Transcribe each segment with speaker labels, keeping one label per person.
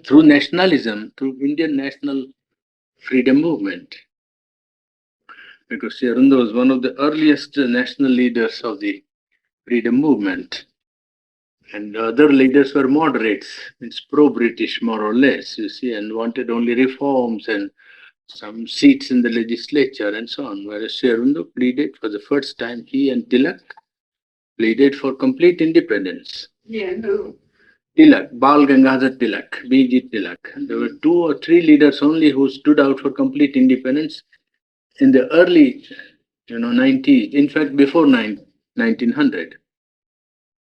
Speaker 1: through nationalism, through Indian national freedom movement. Because Sri Aurobindo was one of the earliest national leaders of the freedom movement. And the other leaders were moderates, means pro-British more or less, you see, and wanted only reforms and some seats in the legislature and so on. Whereas Sri Aurobindo pleaded for the first time, he and Tilak pleaded for complete independence. Yeah, who? Tilak, Bal Gangadhar Tilak, B.G. Tilak. There were two or three leaders only who stood out for complete independence in the early, 90s, in fact, before 1900.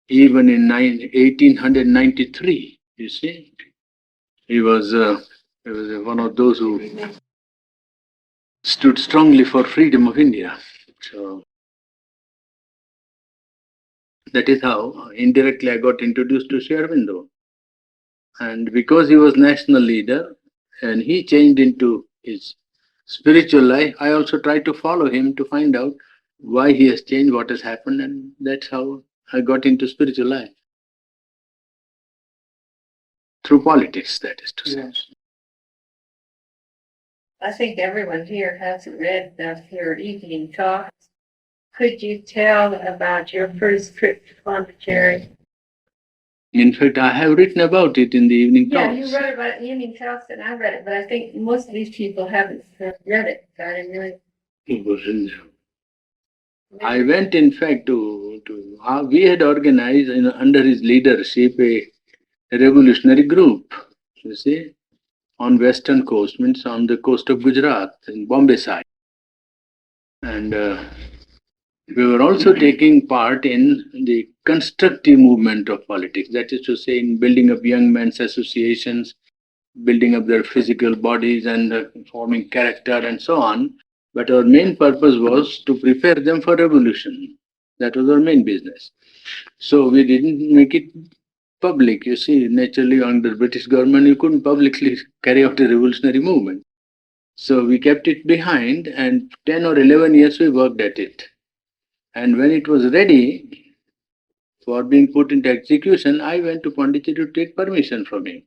Speaker 1: Even in 1893, you see, he was one of those who stood strongly for freedom of India. So that is how indirectly I got introduced to Sri Aurobindo. And because he was national leader and he changed into his spiritual life, I also tried to follow him to find out why he has changed, what has happened, and that's how I got into spiritual life. Through politics, that is to say. Yes.
Speaker 2: I think everyone here has read your evening talks. Could you tell about your first trip to Pondicherry?
Speaker 1: In fact, I have written about it in the evening
Speaker 2: Yeah,
Speaker 1: talks.
Speaker 2: you wrote about evening talks and I read it, but I think most of these people haven't read it. So I didn't really.
Speaker 1: I went, in fact, we had organized under his leadership a revolutionary group, you see, on western coast, means on the coast of Gujarat, in Bombay side. And we were also taking part in the constructive movement of politics, that is to say, in building up young men's associations, building up their physical bodies and forming character and so on. But our main purpose was to prepare them for revolution. That was our main business. So we didn't make it public. You see, naturally, under British government, you couldn't publicly carry out a revolutionary movement. So we kept it behind, and 10 or 11 years we worked at it. And when it was ready for being put into execution, I went to Pondicherry to take permission from him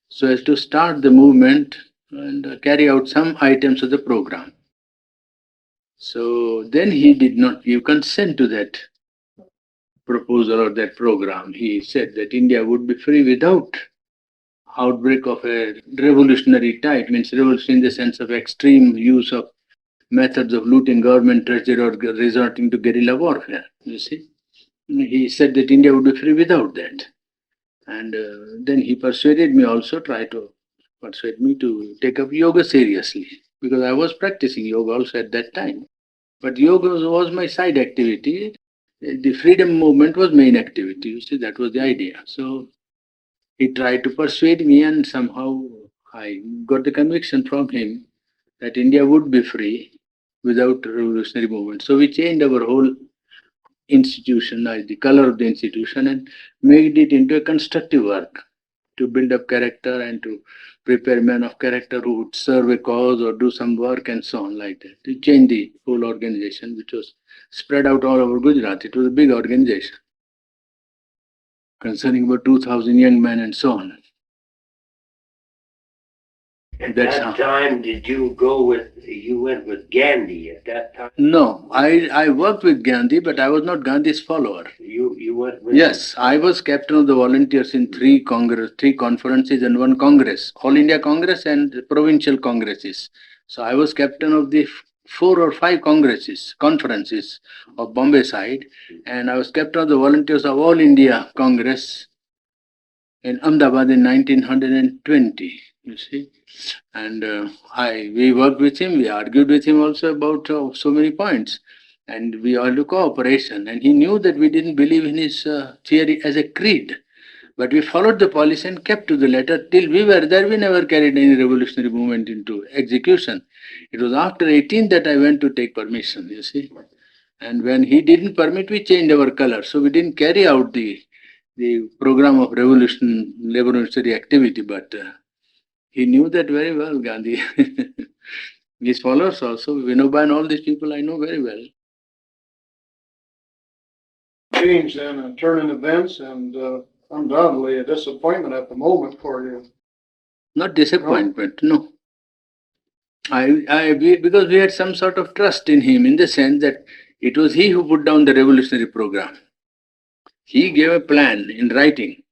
Speaker 1: so as to start the movement and carry out some items of the program. So then he did not give consent to that proposal or that program. He said that India would be free without outbreak of a revolutionary type, means revolution in the sense of extreme use of methods of looting government treasury or resorting to guerrilla warfare. You see, he said that India would be free without that. And then he persuaded me also, tried to persuade me to take up yoga seriously because I was practicing yoga also at that time. But yoga was my side activity. The freedom movement was main activity. You see, that was the idea. So he tried to persuade me, and somehow I got the conviction from him that India would be free without revolutionary movement. So we changed our whole institution, the color of the institution, and made it into a constructive work to build up character and to prepare men of character who would serve a cause or do some work and so on like that. To change the whole organization, which was spread out all over Gujarat. It was a big organization concerning about 2,000 young men and so on.
Speaker 3: At that time, did you went with Gandhi at that time?
Speaker 1: No, I worked with Gandhi, but I was not Gandhi's follower.
Speaker 3: You went with
Speaker 1: Yes, I was captain of the volunteers in three conferences and one congress, All India Congress and provincial congresses. So I was captain of the four or five conferences of Bombay side, and I was captain of the volunteers of All India Congress in Ahmedabad in 1920. You see, and we worked with him. We argued with him also about so many points, and we all do cooperation. And he knew that we didn't believe in his theory as a creed, but we followed the policy and kept to the letter till we were there. We never carried any revolutionary movement into execution. It was after 18 that I went to take permission. You see, and when he didn't permit, we changed our color, so we didn't carry out the program of revolutionary activity, but. He knew that very well, Gandhi. His followers also, Vinoba and all these people I know very well.
Speaker 4: Change then and turn in events and undoubtedly a disappointment at the moment for you.
Speaker 1: Not disappointment, no. Because we had some sort of trust in him in the sense that it was he who put down the revolutionary program. He gave a plan in writing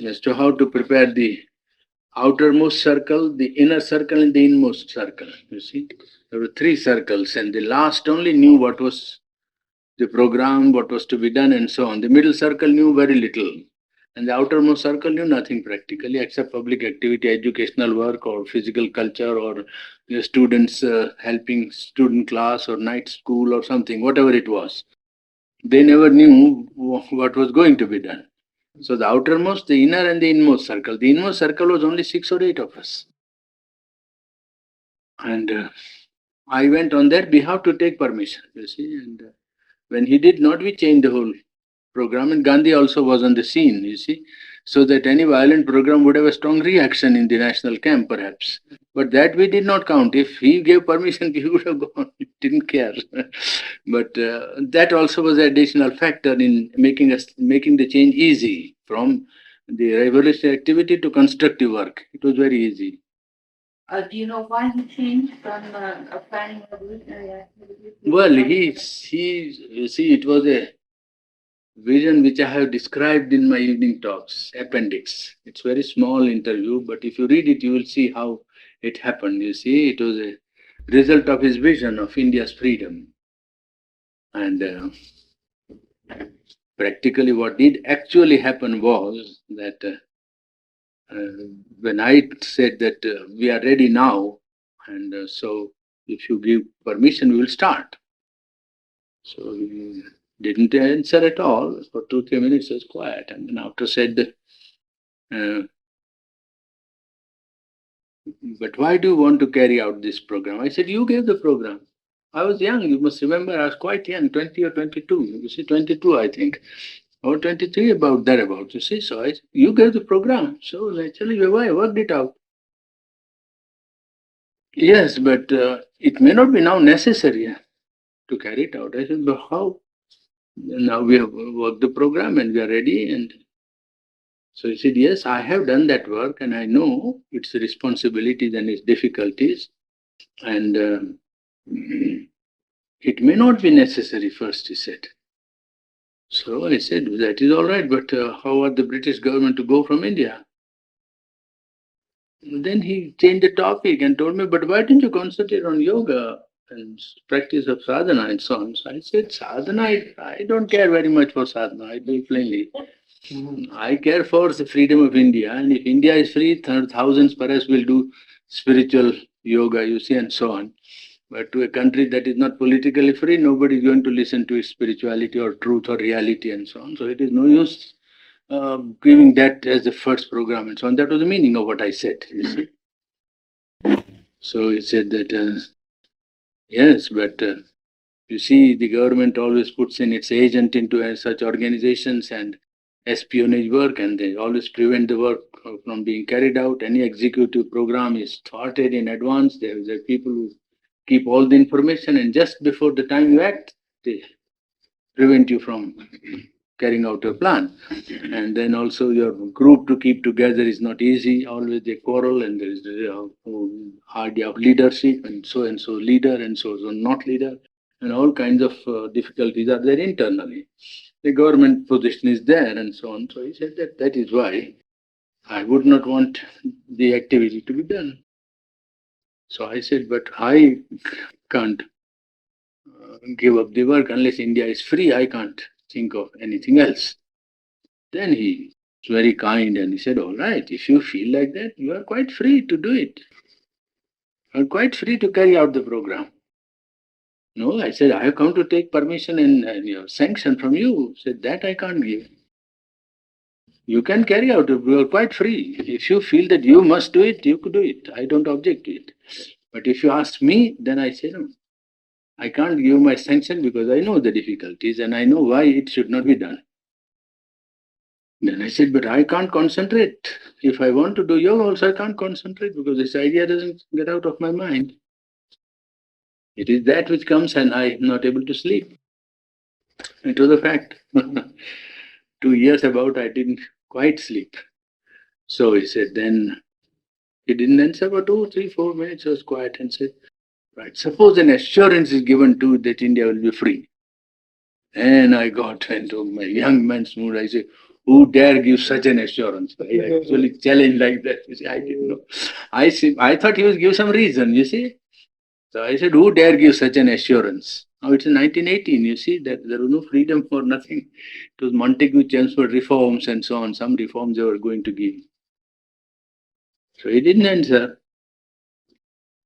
Speaker 1: as to how to prepare the outermost circle, the inner circle, and the inmost circle. You see, there were three circles, and the last only knew what was the program, what was to be done, and so on. The middle circle knew very little, and the outermost circle knew nothing practically except public activity, educational work, or physical culture, or the students helping student class, or night school, or something, whatever it was. They never knew what was going to be done. So the outermost, the inner, and the inmost circle. The inmost circle was only 6 or 8 of us. And I went on their behalf to take permission, you see. And when he did not, we changed the whole program. And Gandhi also was on the scene, you see, so that any violent program would have a strong reaction in the national camp, perhaps. But that we did not count. If he gave permission, we would have gone. We didn't care. But that also was an additional factor in making the change easy from the revolutionary activity to constructive work. It was very easy.
Speaker 2: Do you know why he changed from planning revolutionary activity?
Speaker 1: Well, you see, it was a vision which I have described in my evening talks, appendix. It's very small interview, but if you read it, you will see how it happened. You see, it was a result of his vision of India's freedom. And practically what did actually happen was that when I said that we are ready now, and so if you give permission, we will start. So he didn't answer at all. For 2-3 minutes, it was quiet. And then after said, but why do you want to carry out this program? I said, you gave the program. I was young. You must remember, I was quite young, 20 or 22. You see, 22, I think. Or 23, about thereabouts. You see, so you gave the program. So naturally, I worked it out. Yes, but it may not be now necessary to carry it out. I said, but how? Now we have worked the program and we are ready. And so he said, yes, I have done that work and I know its responsibilities and its difficulties. And it may not be necessary first, he said. So I said, that is all right, but how are the British government to go from India? And then he changed the topic and told me, but why didn't you concentrate on yoga and practice of sadhana and so on? So I said, sadhana, I don't care very much for sadhana, I do plainly. I care for the freedom of India, and if India is free, thousands perhaps will do spiritual yoga, you see, and so on. But to a country that is not politically free, nobody is going to listen to its spirituality or truth or reality and so on. So it is no use giving that as the first program and so on. That was the meaning of what I said, you see. So he said that, yes, but you see, the government always puts in its agent into such organizations and espionage work, and they always prevent the work from being carried out. Any executive program is thwarted in advance. There are people who keep all the information, and just before the time you act, they prevent you from carrying out your plan. And then also your group to keep together is not easy. Always they quarrel, and there is idea of leadership, and so leader, and so not leader, and all kinds of difficulties are there internally. The government position is there, and so on. So he said that is why I would not want the activity to be done. So I said, but I can't give up the work unless India is free. I can't think of anything else. Then he was very kind and he said, all right, if you feel like that, you are quite free to do it. You are quite free to carry out the program. No, I said, I have come to take permission and your sanction from you. Said, that I can't give. You can carry out it. You are quite free. If you feel that you must do it, you could do it. I don't object to it. But if you ask me, then I say no. I can't give my sanction because I know the difficulties and I know why it should not be done. Then I said, but I can't concentrate. If I want to do yoga also, I can't concentrate because this idea doesn't get out of my mind. It is that which comes and I am not able to sleep. It was a fact. 2 years about, I didn't quite sleep. So he said, then he didn't answer for 2, 3, 4 minutes. He was quiet and said, right, suppose an assurance is given to that India will be free. And I got into my young man's mood. I said, who dare give such an assurance? I actually challenged like that. You see, I didn't know. I thought he was give some reason, you see. So I said, who dare give such an assurance? Now it's in 1918, you see, that there was no freedom for nothing. It was Montagu Chelmsford reforms and so on. Some reforms they were going to give. So he didn't answer.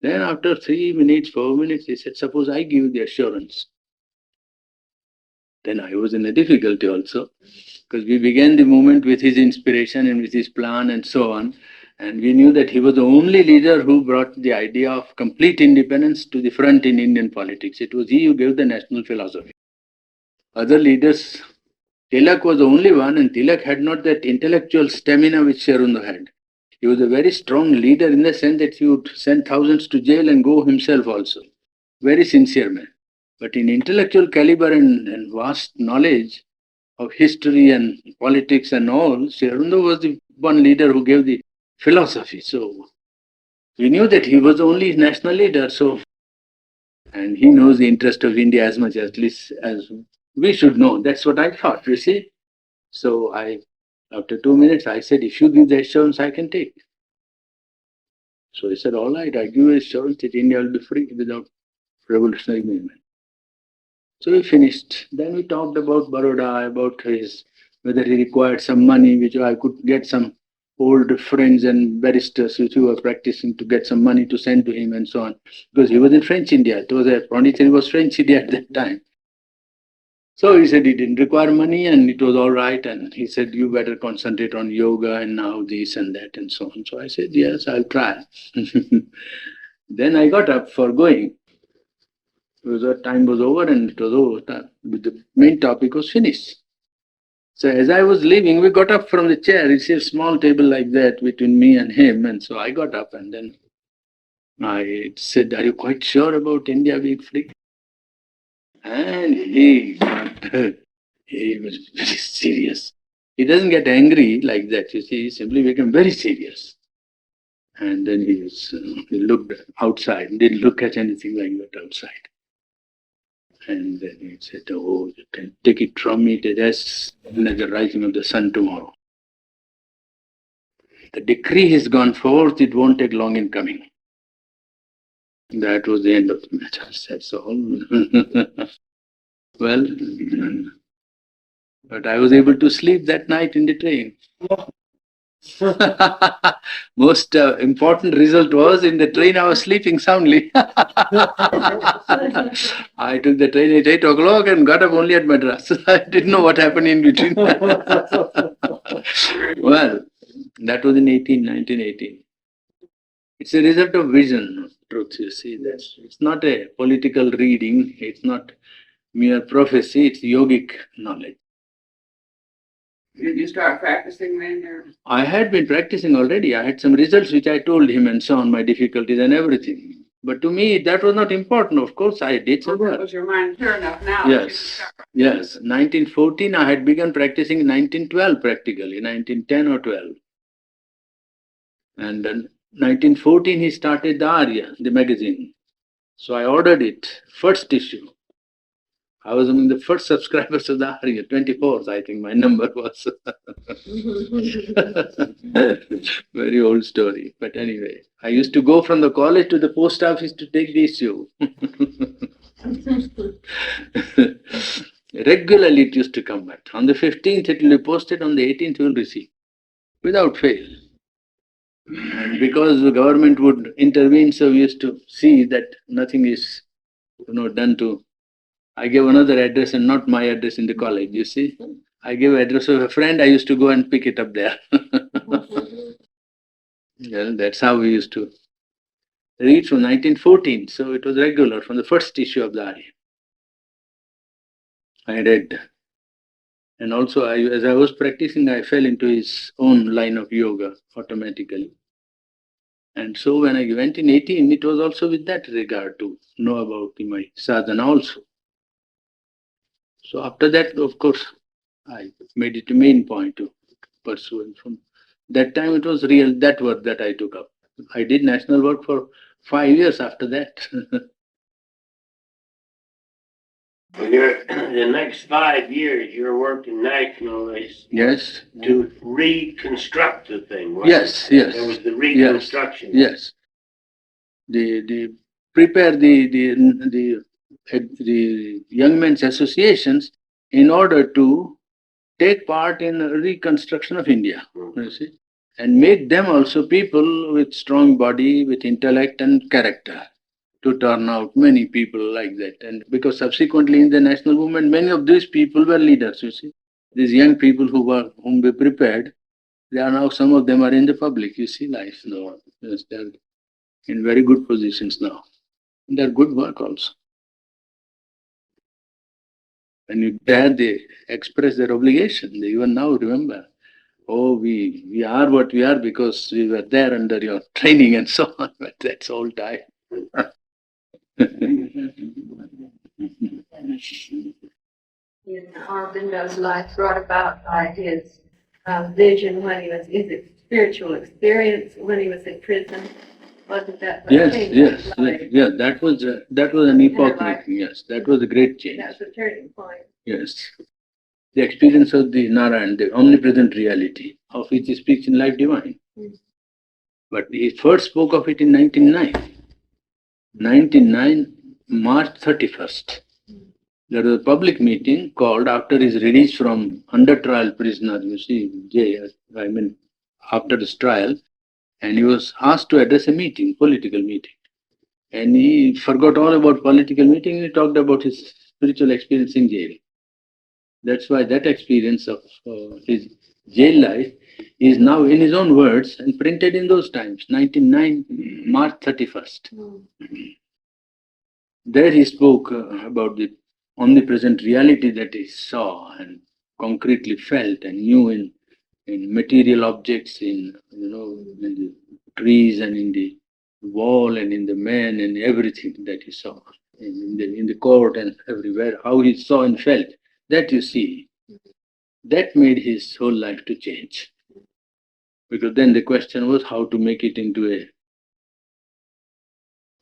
Speaker 1: Then after 3 minutes, 4 minutes, he said, suppose I give the assurance. Then I was in a difficulty also, because we began the movement with his inspiration and with his plan and so on. And we knew that he was the only leader who brought the idea of complete independence to the front in Indian politics. It was he who gave the national philosophy. Other leaders, Tilak was the only one, and Tilak had not that intellectual stamina which Sri Aurobindo had. He was a very strong leader in the sense that he would send thousands to jail and go himself also. Very sincere man. But in intellectual caliber and vast knowledge of history and politics and all, Sri Aurobindo was the one leader who gave the philosophy. So we knew that he was the only national leader. So, and he knows the interest of India as much at least as we should know. That's what I thought, you see. So after 2 minutes, I said, if you give the assurance, I can take. So he said, all right, I give you assurance that India will be free without revolutionary movement. So we finished. Then we talked about Baroda, about his whether he required some money, which I could get some old friends and barristers which were practicing to get some money to send to him and so on. Because he was in French India. It was Pondicherry was French India at that time. So he said he didn't require money and it was all right. And he said, you better concentrate on yoga and now this and that and so on. So I said, yes, I'll try. Then I got up for going. Because the time was over and it was over. The main topic was finished. So as I was leaving, we got up from the chair. It's a small table like that between me and him. And so I got up and then I said, are you quite sure about India being free? And he was very serious. He doesn't get angry like that, you see, he simply became very serious. And then he looked outside, didn't look at anything like that outside. And then he said, oh, you can take it from me, there's the rising of the sun tomorrow. The decree has gone forth, it won't take long in coming. That was the end of the matter, that's all. Well, but I was able to sleep that night in the train. Most important result was in the train I was sleeping soundly. I took the train at 8 o'clock and got up only at Madras. I didn't know what happened in between. Well, that was in 1918. It's a result of vision of truth, you see. It's not a political reading, it's not mere prophecy, it's yogic knowledge.
Speaker 4: Did you start practicing then? Or?
Speaker 1: I had been practicing already. I had some results which I told him and so on, my difficulties and everything. But to me, that was not important. Of course, I did some work.
Speaker 4: Was your mind clear enough now?
Speaker 1: Yes. Yes. 1914, I had begun practicing in 1912 practically, 1910 or 12. And then 1914, he started the Arya, the magazine. So I ordered it, first issue. I was among the first subscribers of the Arya, 24th, I think my number was. Very old story. But anyway, I used to go from the college to the post office to take the issue. Regularly it used to come back. On the 15th it will be posted, on the 18th you will receive. Without fail. And because the government would intervene, so we used to see that nothing is done to. I gave another address and not my address in the college, you see. I gave address of a friend, I used to go and pick it up there. Well, that's how we used to read from 1914. So it was regular from the first issue of the Arya. I read. And also, as I was practicing, I fell into his own line of yoga automatically. And so when I went in 18, it was also with that regard to know about my sadhana also. So after that, of course, I made it a main point to pursue. And from That time it was real, that work that I took up. I did national work for 5 years after that.
Speaker 3: The next 5 years, you're working nationally
Speaker 1: Yes.
Speaker 3: to reconstruct the thing, wasn't
Speaker 1: Yes,
Speaker 3: it?
Speaker 1: yes.
Speaker 3: There was the reconstruction.
Speaker 1: Yes. The prepare the young men's associations in order to take part in reconstruction of India, you see, and make them also people with strong body, with intellect and character, to turn out many people like that. And because subsequently in the national movement, many of these people were leaders, you see. These young people whom we prepared, they are now, some of them are in the public, you see, life now. Yes, they're in very good positions now. They're good work also. When you dare, they express their obligation. They even now remember, oh, we are what we are because we were there under your training and so on. But that's all time.
Speaker 2: In Arbindo's life brought about by his vision when he was, his spiritual experience when he was in prison. Wasn't that what
Speaker 1: Yes,
Speaker 2: changed
Speaker 1: yes,
Speaker 2: his
Speaker 1: yes,
Speaker 2: life?
Speaker 1: yeah. That was an epoch
Speaker 2: life.
Speaker 1: making. Yes, that was a great change.
Speaker 2: That was a turning point.
Speaker 1: Yes, the experience of the Narayan, the omnipresent reality, of which he speaks in Life Divine. But he first spoke of it in 1909, March 31st. There was a public meeting called after his release from under trial prisoner, you see, jail, I mean, after his trial, and he was asked to address a meeting, political meeting. And he forgot all about political meeting and he talked about his spiritual experience in jail. That's why that experience of his jail life is now in his own words and printed in those times, 1909, March 31st. There he spoke about the omnipresent reality that he saw and concretely felt and knew in material objects, in the trees and in the wall and in the man and everything that he saw, in the court and everywhere, how he saw and felt. That you see, that made his whole life to change. Because then the question was how to make it into a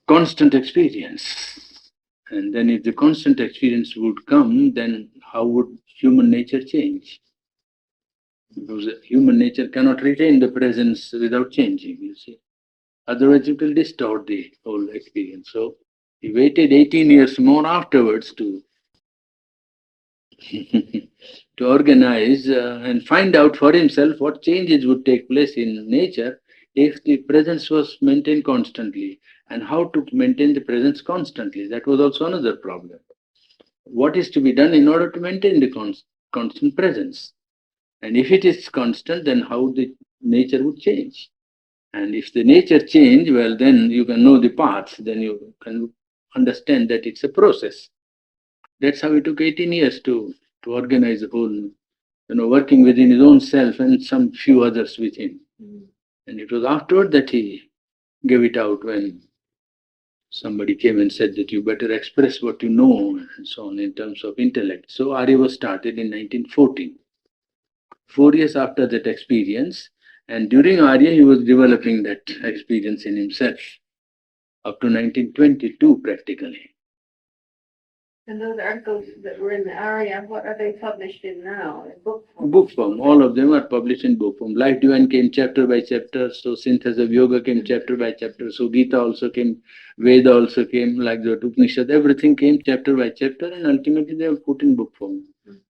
Speaker 1: constant experience. And then if the constant experience would come, then how would human nature change? Because human nature cannot retain the presence without changing, you see. Otherwise it will distort the whole experience. So he waited 18 years more afterwards to to organize and find out for himself what changes would take place in nature if the presence was maintained constantly, and how to maintain the presence constantly. That was also another problem. What is to be done in order to maintain the constant presence? And if it is constant, then how the nature would change? And if the nature change, well, then you can know the paths, then you can understand that it's a process. That's how it took 18 years to organize the whole, working within his own self and some few others with him. And it was afterward that he gave it out when somebody came and said that you better express what you know and so on in terms of intellect. So Arya was started in 1914, 4 years after that experience. And during Arya, he was developing that experience in himself up to 1922 practically.
Speaker 2: And those articles that were in the area, what are they published in now? In book form?
Speaker 1: Book form, all of them are published in book form. Life Divine came chapter by chapter, so Synthesis of Yoga came chapter by chapter, so Gita also came, Veda also came, like the Upanishad, everything came chapter by chapter, and ultimately they were put in book form.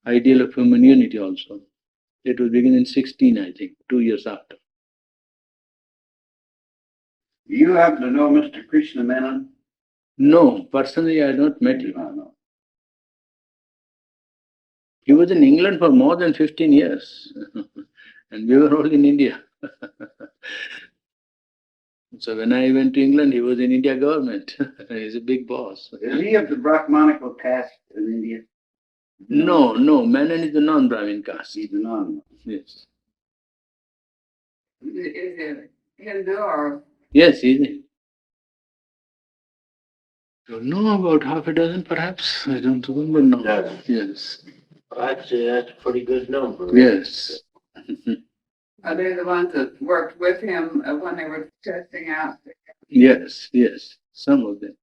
Speaker 1: Ideal of Human Unity also. It was begun in 16, I think, 2 years after.
Speaker 4: Do you happen to know Mr. Krishna Menon?
Speaker 1: No, personally I had not met him.
Speaker 4: No.
Speaker 1: He was in England for more than 15 years, and we were all in India. So when I went to England, he was in India government. He's a big boss.
Speaker 4: Is he of the Brahmanical caste in India?
Speaker 1: No, Menon is a non-Brahmin caste.
Speaker 4: He's a non.
Speaker 1: Yes.
Speaker 4: Is it Hindu or?
Speaker 1: Yes, he's in. Don't know, about half a dozen perhaps. I don't remember now.
Speaker 3: Dozen.
Speaker 1: Yes.
Speaker 3: I'd say that's a pretty good number.
Speaker 1: Yes.
Speaker 4: Are they the ones that worked with him when they were testing out?
Speaker 1: Yes, yes, some of them.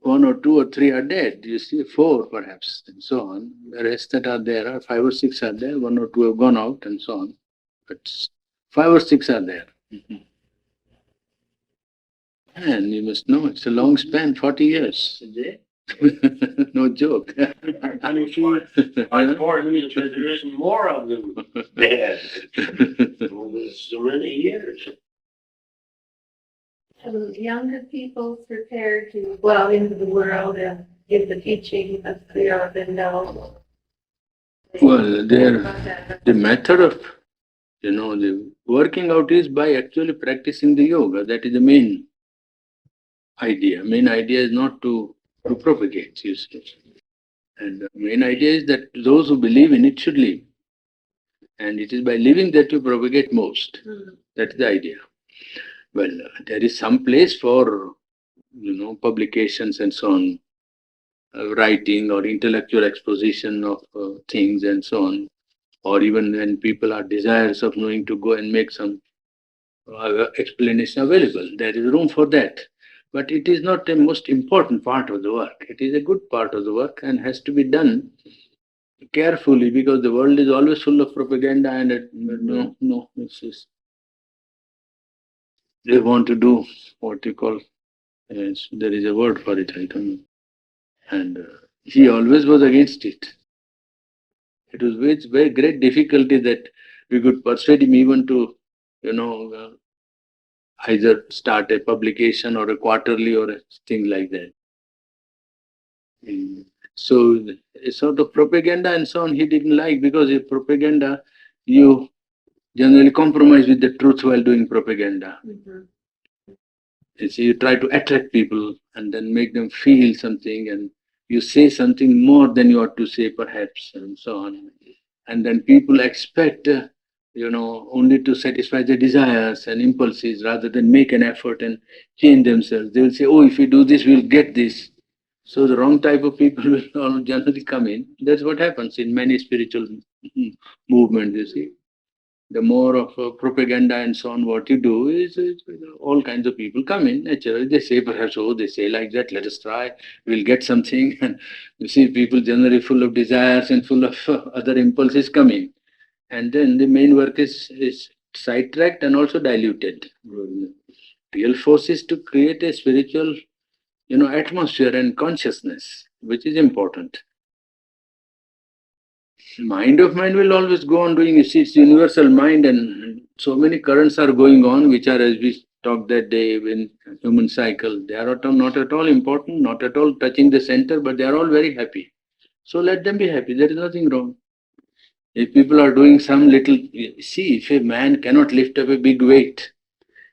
Speaker 1: One or two or three are dead. You see, four perhaps, and so on. The rest that are there are five or six are there. One or two have gone out, and so on. But five or six are there. And you must know it's a long span, 40 years. No joke.
Speaker 3: And if you, unfortunately, there isn't more of them dead over so many years.
Speaker 2: Have younger people prepared to go out into the world and give the teaching of Sri Aurobindo?
Speaker 1: Well, the method of, the working out is by actually practicing the yoga. That is the main idea. Main idea is not to propagate, you see. And the main idea is that those who believe in it should live. And it is by living that you propagate most. That's the idea. Well, there is some place for, publications and so on, writing or intellectual exposition of things and so on, or even when people are desirous of knowing to go and make some explanation available. There is room for that. But it is not the most important part of the work. It is a good part of the work and has to be done carefully because the world is always full of propaganda and they want to do what you call, yes, there is a word for it, I don't know. And he always was against it. It was with very great difficulty that we could persuade him even to, either start a publication or a quarterly or a thing like that. So a sort of propaganda and so on he didn't like because in propaganda you generally compromise with the truth while doing propaganda. You see, you try to attract people and then make them feel something and you say something more than you ought to say perhaps and so on. And then people expect, only to satisfy their desires and impulses rather than make an effort and change themselves. They will say, oh, if we do this, we'll get this. So the wrong type of people will generally come in. That's what happens in many spiritual movements, you see. The more of propaganda and so on, what you do is all kinds of people come in. Naturally, they say perhaps, oh, they say like that, let us try, we'll get something. And you see people generally full of desires and full of other impulses coming. And then the main work is sidetracked and also diluted. Real force is to create a spiritual, atmosphere and consciousness, which is important. Mind of mind will always go on doing, you see, it's universal mind and so many currents are going on, which are, as we talked that day in human cycle, they are not at all important, not at all touching the center, but they are all very happy. So let them be happy, there is nothing wrong. If people are doing some little, see, if a man cannot lift up a big weight,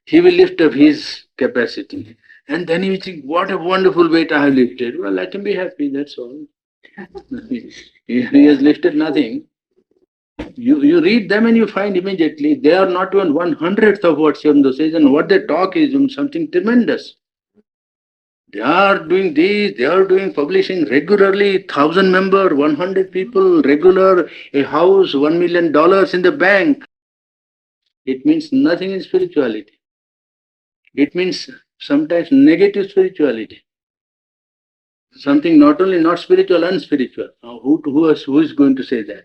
Speaker 1: he will lift up his capacity. And then he will think, what a wonderful weight I have lifted. Well, let him be happy, that's all. He has lifted nothing. You read them and you find immediately they are not even 1/100th of what Shivananda says, and what they talk is something tremendous. They are doing this, they are doing publishing regularly, 1,000 member, 100 people, regular, a house, $1 million in the bank. It means nothing in spirituality. It means sometimes negative spirituality. Something not only not spiritual, unspiritual. Now, who is going to say that?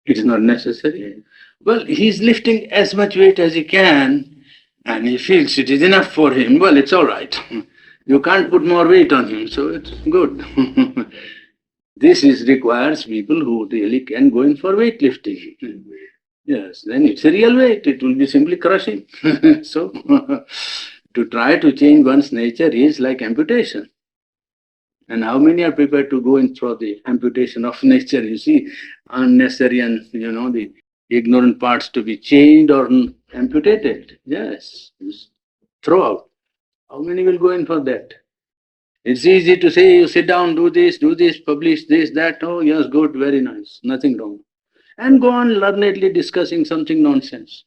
Speaker 1: It is not necessary. Well, he is lifting as much weight as he can, and he feels it is enough for him. Well, it's all right. You can't put more weight on him, so it's good. Requires people who really can go in for weightlifting. Yes, then it's a real weight. It will be simply crushing. So, to try to change one's nature is like amputation. And how many are prepared to go in through the amputation of nature? You see, unnecessary and, the ignorant parts to be changed or amputated. Yes, throw out. How many will go in for that? It's easy to say, you sit down, do this, publish this, that. Oh, yes, good, very nice, nothing wrong. And go on learnedly discussing something nonsense.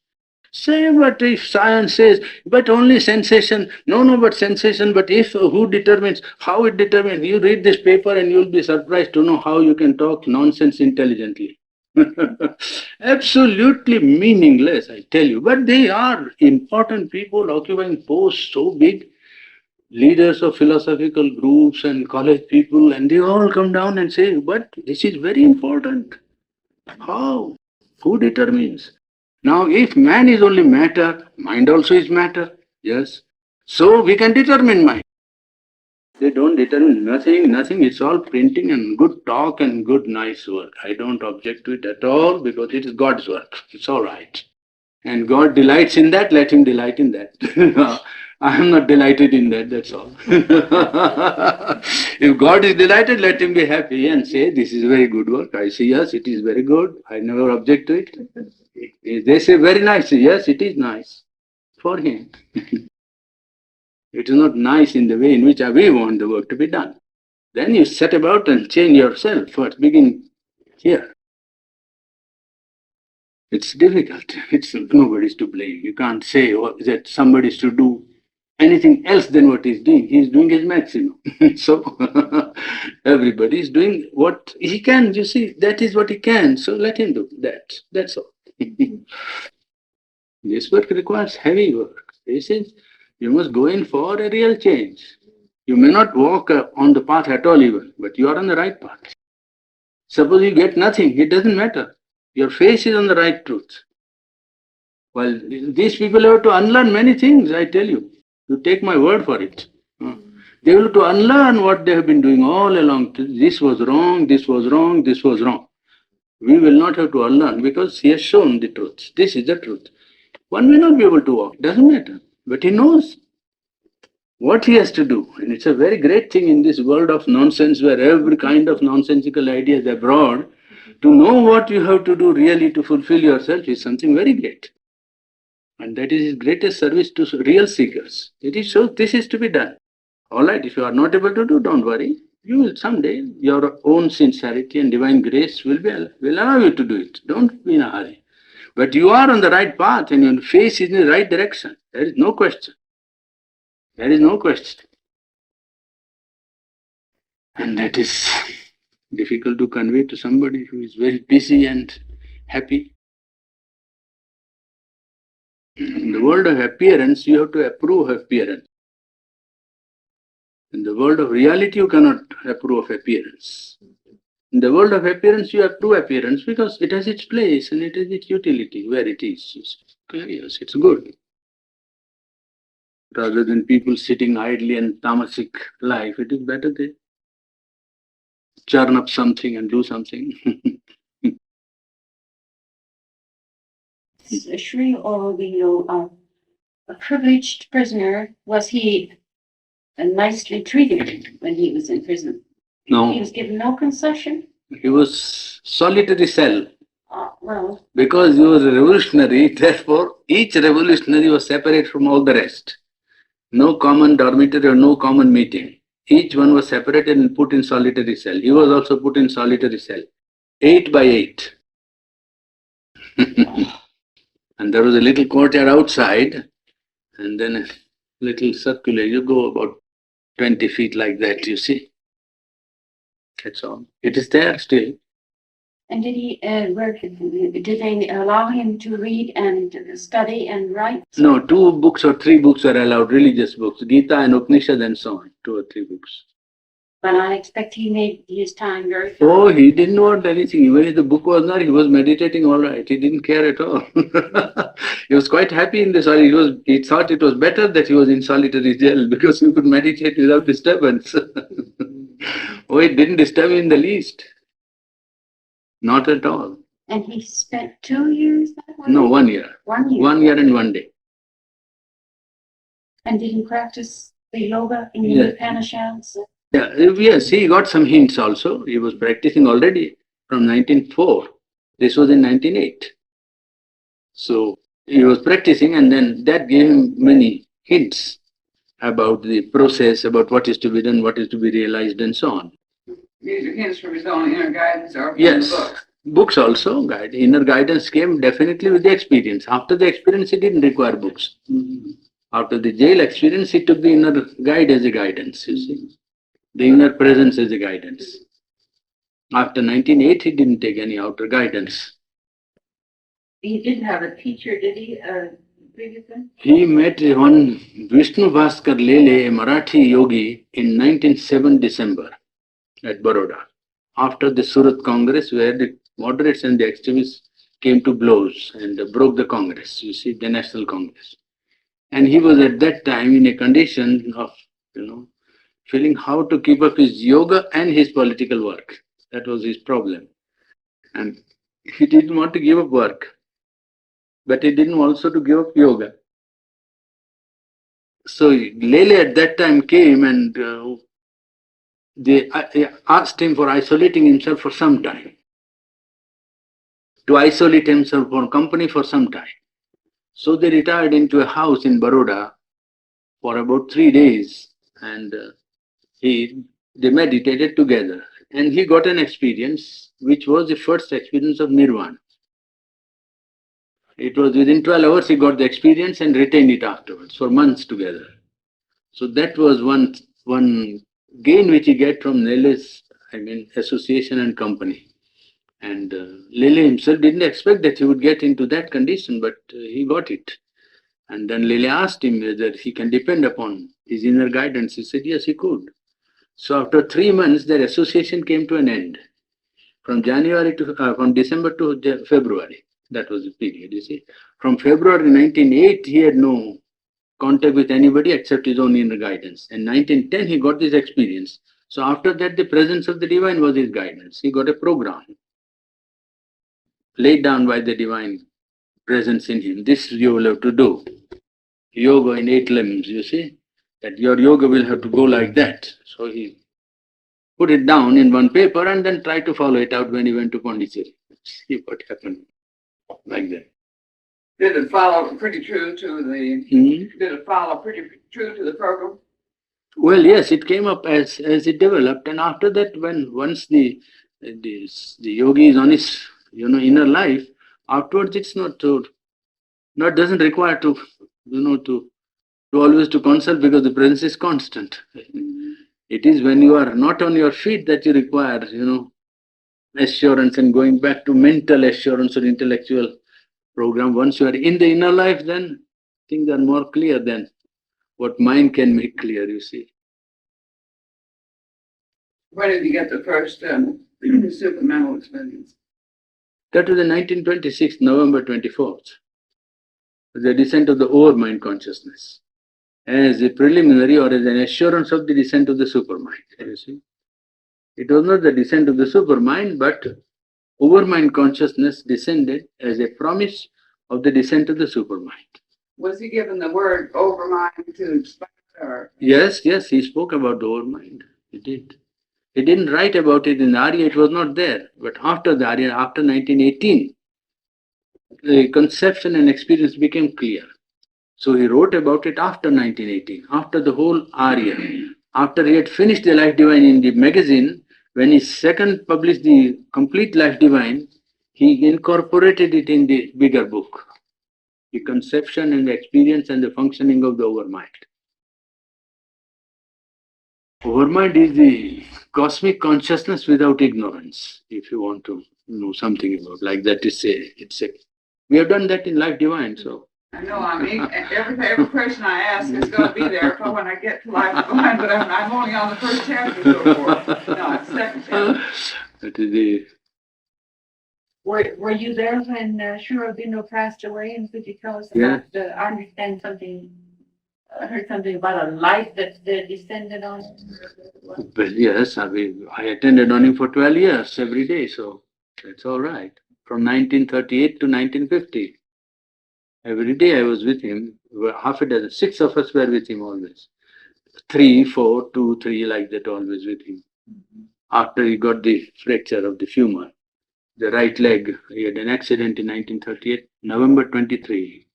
Speaker 1: Say, but if science says, but only sensation, no, but sensation, but if, who determines, how it determines? You read this paper and you'll be surprised to know how you can talk nonsense intelligently. Absolutely meaningless, I tell you. But they are important people occupying posts so big, leaders of philosophical groups and college people, and they all come down and say, but this is very important. How? Who determines? Now, if man is only matter, mind also is matter. Yes. So we can determine mind. They don't determine nothing. It's all printing and good talk and good nice work. I don't object to it at all because it is God's work. It's all right. And God delights in that, let him delight in that. I am not delighted in that, that's all. If God is delighted, let him be happy and say, this is very good work. I say, yes, it is very good. I never object to it. If they say very nice, yes, it is nice for him. It is not nice in the way in which we want the work to be done. Then you set about and change yourself. First, begin here. It's difficult. It's nobody's to blame. You can't say that somebody's to do anything else than what he's doing. He's doing his maximum. So everybody is doing what he can. You see, that is what he can. So let him do that. That's all. This work requires heavy work. This is, you must go in for a real change. You may not walk on the path at all even, but you are on the right path. Suppose you get nothing, it doesn't matter. Your face is on the right truth. Well, these people have to unlearn many things, I tell you. You take my word for it. They will have to unlearn what they have been doing all along. This was wrong, this was wrong, this was wrong. We will not have to unlearn because he has shown the truth. This is the truth. One may not be able to walk, doesn't matter. But he knows what he has to do. And it's a very great thing in this world of nonsense where every kind of nonsensical idea is abroad. To know what you have to do really to fulfill yourself is something very great. And that is his greatest service to real seekers. It is so this is to be done. All right, if you are not able to do, don't worry. You will someday, your own sincerity and divine grace will allow you to do it. Don't be in a hurry. But you are on the right path and your face is in the right direction. There is no question. There is no question. And that is difficult to convey to somebody who is very busy and happy. In the world of appearance, you have to approve of appearance. In the world of reality, you cannot approve of appearance. In the world of appearance, you approve appearance because it has its place and it has its utility where it is. Yes, it's good. Rather than people sitting idly and tamasic life, it is better they churn up something and do something.
Speaker 5: Sri Aurobindo, a privileged prisoner, was he nicely treated when he was in prison? He
Speaker 1: No,
Speaker 5: was given no concession?
Speaker 1: he was solitary cell.
Speaker 5: Well,
Speaker 1: Because he was a revolutionary, therefore each revolutionary was separate from all the rest. No common dormitory or no common meeting. Each one was separated and put in solitary cell. He was also put in solitary cell. 8 by 8. And there was a little courtyard outside, and then a little circular. You go about 20 feet like that, you see. That's all. It is there still.
Speaker 5: and did he, did they allow him to read and study and write?
Speaker 1: No, 2 books or 3 books are allowed, religious books. Gita and Upanishad and so on. 2 or 3 books.
Speaker 5: But I expect he made his time very
Speaker 1: Oh,
Speaker 5: fine.
Speaker 1: he didn't want anything. Even if the book was not, he was meditating all right. He didn't care at all. He was quite happy in this. He thought it was better that he was in solitary jail because he could meditate without disturbance. Oh, it didn't disturb him in the least. Not at all.
Speaker 5: And he spent 2 years that way?
Speaker 1: No, 1 year.
Speaker 5: 1 year.
Speaker 1: 1 year and 1 day.
Speaker 5: And did he practice the yoga in the
Speaker 1: Yeah.
Speaker 5: Upanishads?
Speaker 1: Yeah, yes, he got some hints also. He was practicing already from 1904. This was in 1908. So he was practicing, and then that gave him many hints about the process, about what is to be done, what is to be realized, and so on.
Speaker 4: These are hints from his own inner guidance or from
Speaker 1: Yes,
Speaker 4: the book.
Speaker 1: Books also, inner guidance came definitely with the experience. After the experience, he didn't require books. After the jail experience, he took the inner guide as a guidance, you see. The inner presence as a guidance. After 1908, he didn't take any outer guidance.
Speaker 2: He didn't have a teacher, did he, previously?
Speaker 1: He met one Vishnu Bhaskar Lele, a Marathi yogi, in 1907 December at Baroda, after the Surat Congress, where the moderates and the extremists came to blows and broke the Congress, you see, the National Congress. And he was at that time in a condition of, feeling how to keep up his yoga and his political work. That was his problem. And he didn't want to give up work, but he didn't also to give up yoga. So Lele at that time came and they asked him for isolating himself for some time, to isolate himself from company for some time. So they retired into a house in Baroda for about 3 days, and they meditated together. And he got an experience which was the first experience of nirvana. It was within 12 hours he got the experience and retained it afterwards for months together. So that was one gain which he get from Lele's, association and company. And Lele himself didn't expect that he would get into that condition, but he got it. And then Lele asked him whether he can depend upon his inner guidance. He said yes, he could. So after 3 months, their association came to an end. From December to February. That was the period, you see. From February 1908, he had no contact with anybody except his own inner guidance. In 1910, he got this experience. So after that, the presence of the divine was his guidance. He got a program laid down by the divine presence in him. This you will have to do. Yoga in 8 limbs, you see. That your yoga will have to go like that. So he put it down in one paper and then tried to follow it out when he went to Pondicherry. See what happened. Like that.
Speaker 4: Did it follow pretty true to the? Did it follow pretty true to the program?
Speaker 1: Well, yes, it came up as it developed, and after that, when once the yogi is on his inner life, afterwards it's not doesn't require to to always to consult because the presence is constant. It is when you are not on your feet that you require assurance and going back to mental assurance or intellectual program. Once you are in the inner life, then things are more clear than what mind can make clear, you see.
Speaker 4: When did you get the first supermental experience?
Speaker 1: That was in 1926, November 24th, the descent of the overmind consciousness, as a preliminary or as an assurance of the descent of the supermind, you see. It was not the descent of the supermind, but overmind consciousness descended as a promise of the descent of the supermind.
Speaker 4: Was he given the word overmind to explain or?
Speaker 1: Yes, he spoke about the overmind. He did. He didn't write about it in the Arya, it was not there. But after the Arya, after 1918, the conception and experience became clear. So he wrote about it after 1918, after the whole Arya. After he had finished the Life Divine in the magazine, when he second published the complete Life Divine, he incorporated it in the bigger book. The conception and the experience and the functioning of the overmind. Overmind is the cosmic consciousness without ignorance, if you want to know something about like that. We have done that in Life Divine, so.
Speaker 4: I know, every question I ask is going to be there for when I get to Life Divine, but I'm only on the first chapter so far. No, it's second chapter.
Speaker 1: That is the.
Speaker 2: Were you there when Shurabino passed away? And could you tell us about I understand something. I heard something about a light that descended on him.
Speaker 1: Well, yes, I attended on him for 12 years every day, so that's all right. From 1938 to 1950. Every day I was with him, half a dozen, 6 of us were with him always. 3, 4, 2, 3, like that, always with him. After he got the fracture of the femur, the right leg, he had an accident in 1938, November 23.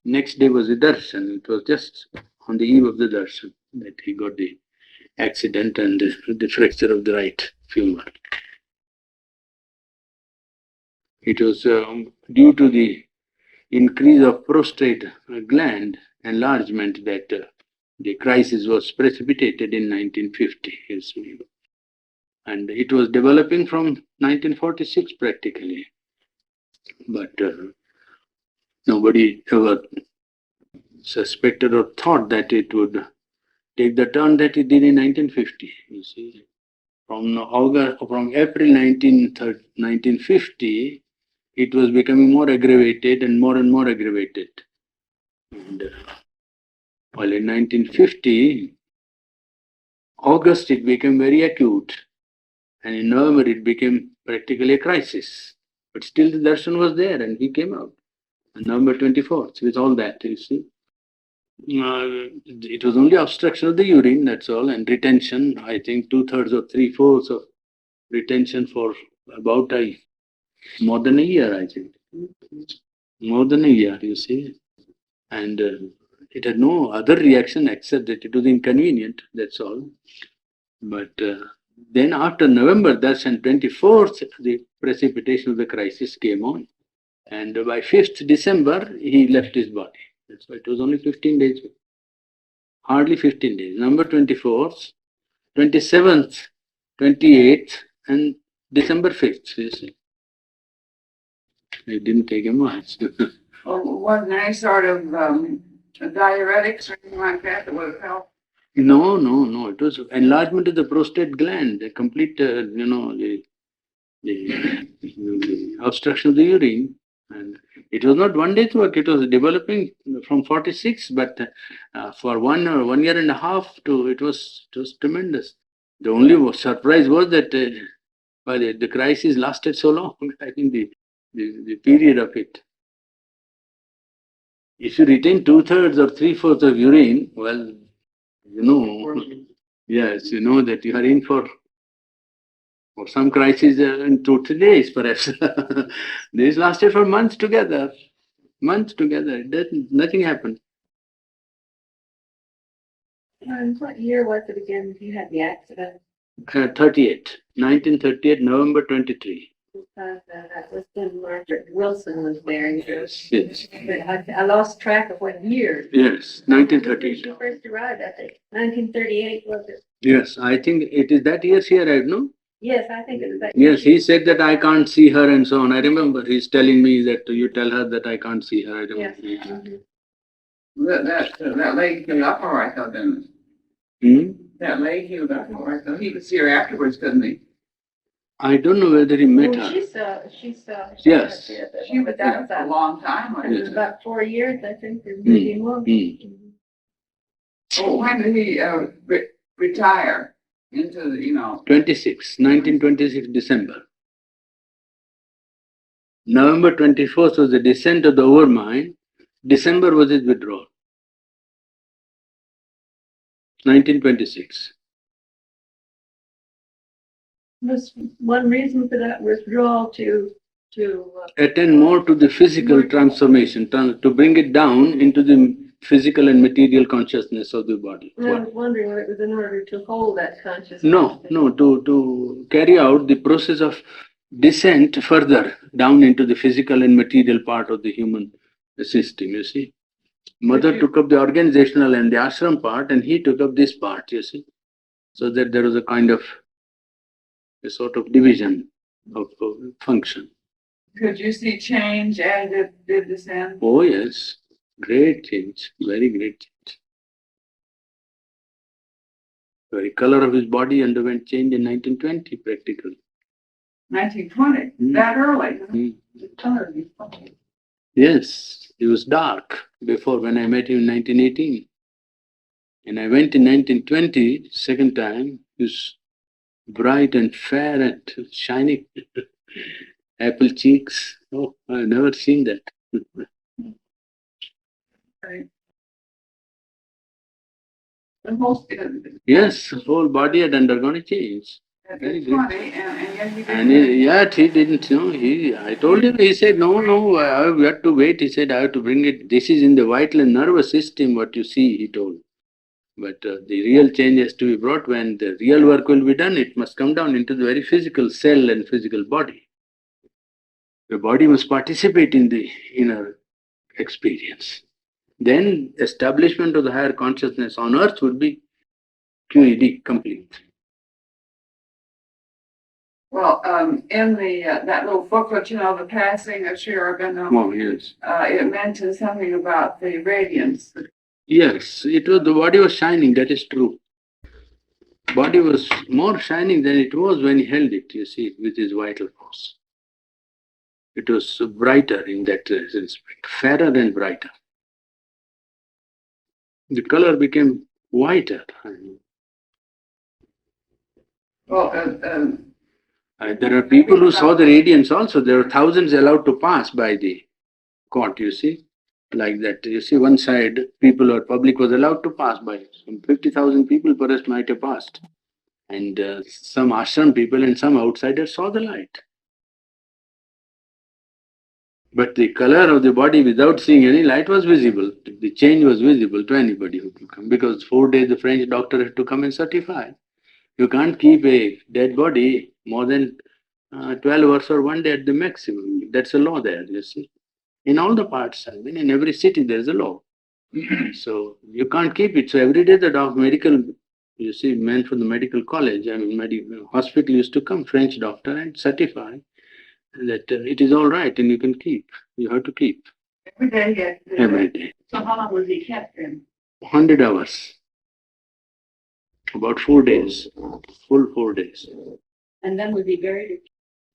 Speaker 1: Next day was the darshan. It was just on the eve of the darshan that he got the accident and the fracture of the right femur. It was due to the increase of prostate gland enlargement that the crisis was precipitated in 1950. You see. And it was developing from 1946 practically. But nobody ever suspected or thought that it would take the turn that it did in 1950. You see, from April 1950, it was becoming more aggravated and more aggravated. And while in 1950, August it became very acute, and in November it became practically a crisis. But still the darshan was there, and he came out on November 24th with all that. You see. It was only obstruction of the urine, that's all, and retention. I think 2/3 or 3/4 of retention for about more than a year, I think. More than a year, you see. And it had no other reaction except that it was inconvenient, that's all. But then after November, that's on 24th, the precipitation of the crisis came on. And by 5th December, he left his body. That's why it was only 15 days. Hardly 15 days. Number 24th, 27th, 28th, and December 5th. You see. It didn't take him much.
Speaker 4: Or wasn't there any sort of diuretics or anything like that would have helped?
Speaker 1: No. It was enlargement of the prostate gland, the complete, the obstruction of the urine. And it was not one day's work, it was developing from 46, but for 1 year and a half, it was tremendous. The only surprise was that the crisis lasted so long. I think the period of it. If you retain 2/3 or 3/4 of urine, well, yes, you know that you are in for some crisis in 2 3 days, perhaps. This lasted for months together. Months together. Nothing happened.
Speaker 2: And what year was it again that you had the accident?
Speaker 1: 1938, November 23.
Speaker 2: Because that was when Margaret Wilson was there.
Speaker 1: Yes.
Speaker 2: But I lost track of what year.
Speaker 1: Yes,
Speaker 2: When
Speaker 1: 1938.
Speaker 2: she first arrived, I think. 1938 was it?
Speaker 1: Yes, I think it is that year she arrived, no?
Speaker 2: Yes, I think it was that.
Speaker 1: Yes, he said that I can't see her and so on. I remember he's telling me that you tell her that I can't see her. I remember.
Speaker 2: Yes. Mhm.
Speaker 4: That lady healed up all right though, didn't it?
Speaker 1: Hmm?
Speaker 4: That lady healed up all right though. He could see her afterwards, couldn't he?
Speaker 1: I don't know whether he met
Speaker 2: Well,
Speaker 1: her.
Speaker 2: she saw.
Speaker 1: Yes.
Speaker 4: She was there for a long time.
Speaker 2: It
Speaker 4: wasn't
Speaker 2: was
Speaker 4: she?
Speaker 2: about 4 years, I think, or maybe more.
Speaker 4: Oh, when did he retire into the,
Speaker 1: 1926 December. November 24th was the descent of the overmind. December was his withdrawal. 1926.
Speaker 2: Was one reason for that withdrawal to
Speaker 1: Attend more to the physical transformation, to bring it down into the physical and material consciousness of the body.
Speaker 2: I was wondering whether it was in order to hold that consciousness.
Speaker 1: No, to carry out the process of descent further down into the physical and material part of the human system, you see. Mother took up the organizational and the ashram part, and he took up this part, you see. So that there was a sort of division of function.
Speaker 4: Could you see change as it did descend?
Speaker 1: Oh yes, great change, very great change. The very color of his body underwent change in 1920 practically.
Speaker 4: 1920, that early. The color of his body.
Speaker 1: Yes, he was dark before when I met him in 1918. And I went in 1920, second time, he was bright and fair and shining. Apple cheeks. Oh, I've never seen that.
Speaker 4: Right. The whole,
Speaker 1: Yes, whole body had undergone a change.
Speaker 4: at
Speaker 1: Very
Speaker 4: 20, and yet he
Speaker 1: And
Speaker 4: didn't.
Speaker 1: yet he didn't, I told him, he said, no, I have to wait. He said, I have to bring it. This is in the vital and nervous system, what you see, he told. But the real change has to be brought when the real work will be done. It must come down into the very physical cell and physical body. The body must participate in the inner experience. Then establishment of the higher consciousness on earth would be QED complete.
Speaker 4: Well, in the, that little booklet, you know, the passing of Sri Aurobindo,
Speaker 1: Oh, yes.
Speaker 4: it mentioned something about the radiance.
Speaker 1: Yes, it was the body was shining, that is true. Body was more shining than it was when he held it, you see, with his vital force. It was brighter in that respect, fairer and brighter. The color became whiter.
Speaker 4: Well,
Speaker 1: There are people who saw the radiance also. There were thousands allowed to pass by the court, you see, like that. You see, one side, people or public was allowed to pass by. Some 50,000 people perhaps might have passed. And some ashram people and some outsiders saw the light. But the color of the body without seeing any light was visible. The change was visible to anybody who could come. Because 4 days the French doctor had to come and certify. You can't keep a dead body more than 12 hours or 1 day at the maximum. That's a law there, you see. In all the parts, I mean, in every city there's a law. So you can't keep it. So every day the medical, you see, men from the medical college, I mean, hospital used to come, French doctor, and certify that it is all right and you can keep. You have to keep
Speaker 4: every day he had to do
Speaker 1: every
Speaker 4: that.
Speaker 1: day.
Speaker 5: So how long was he kept in?
Speaker 1: 100 hours. About 4 days. Full 4 days.
Speaker 5: And then was he buried?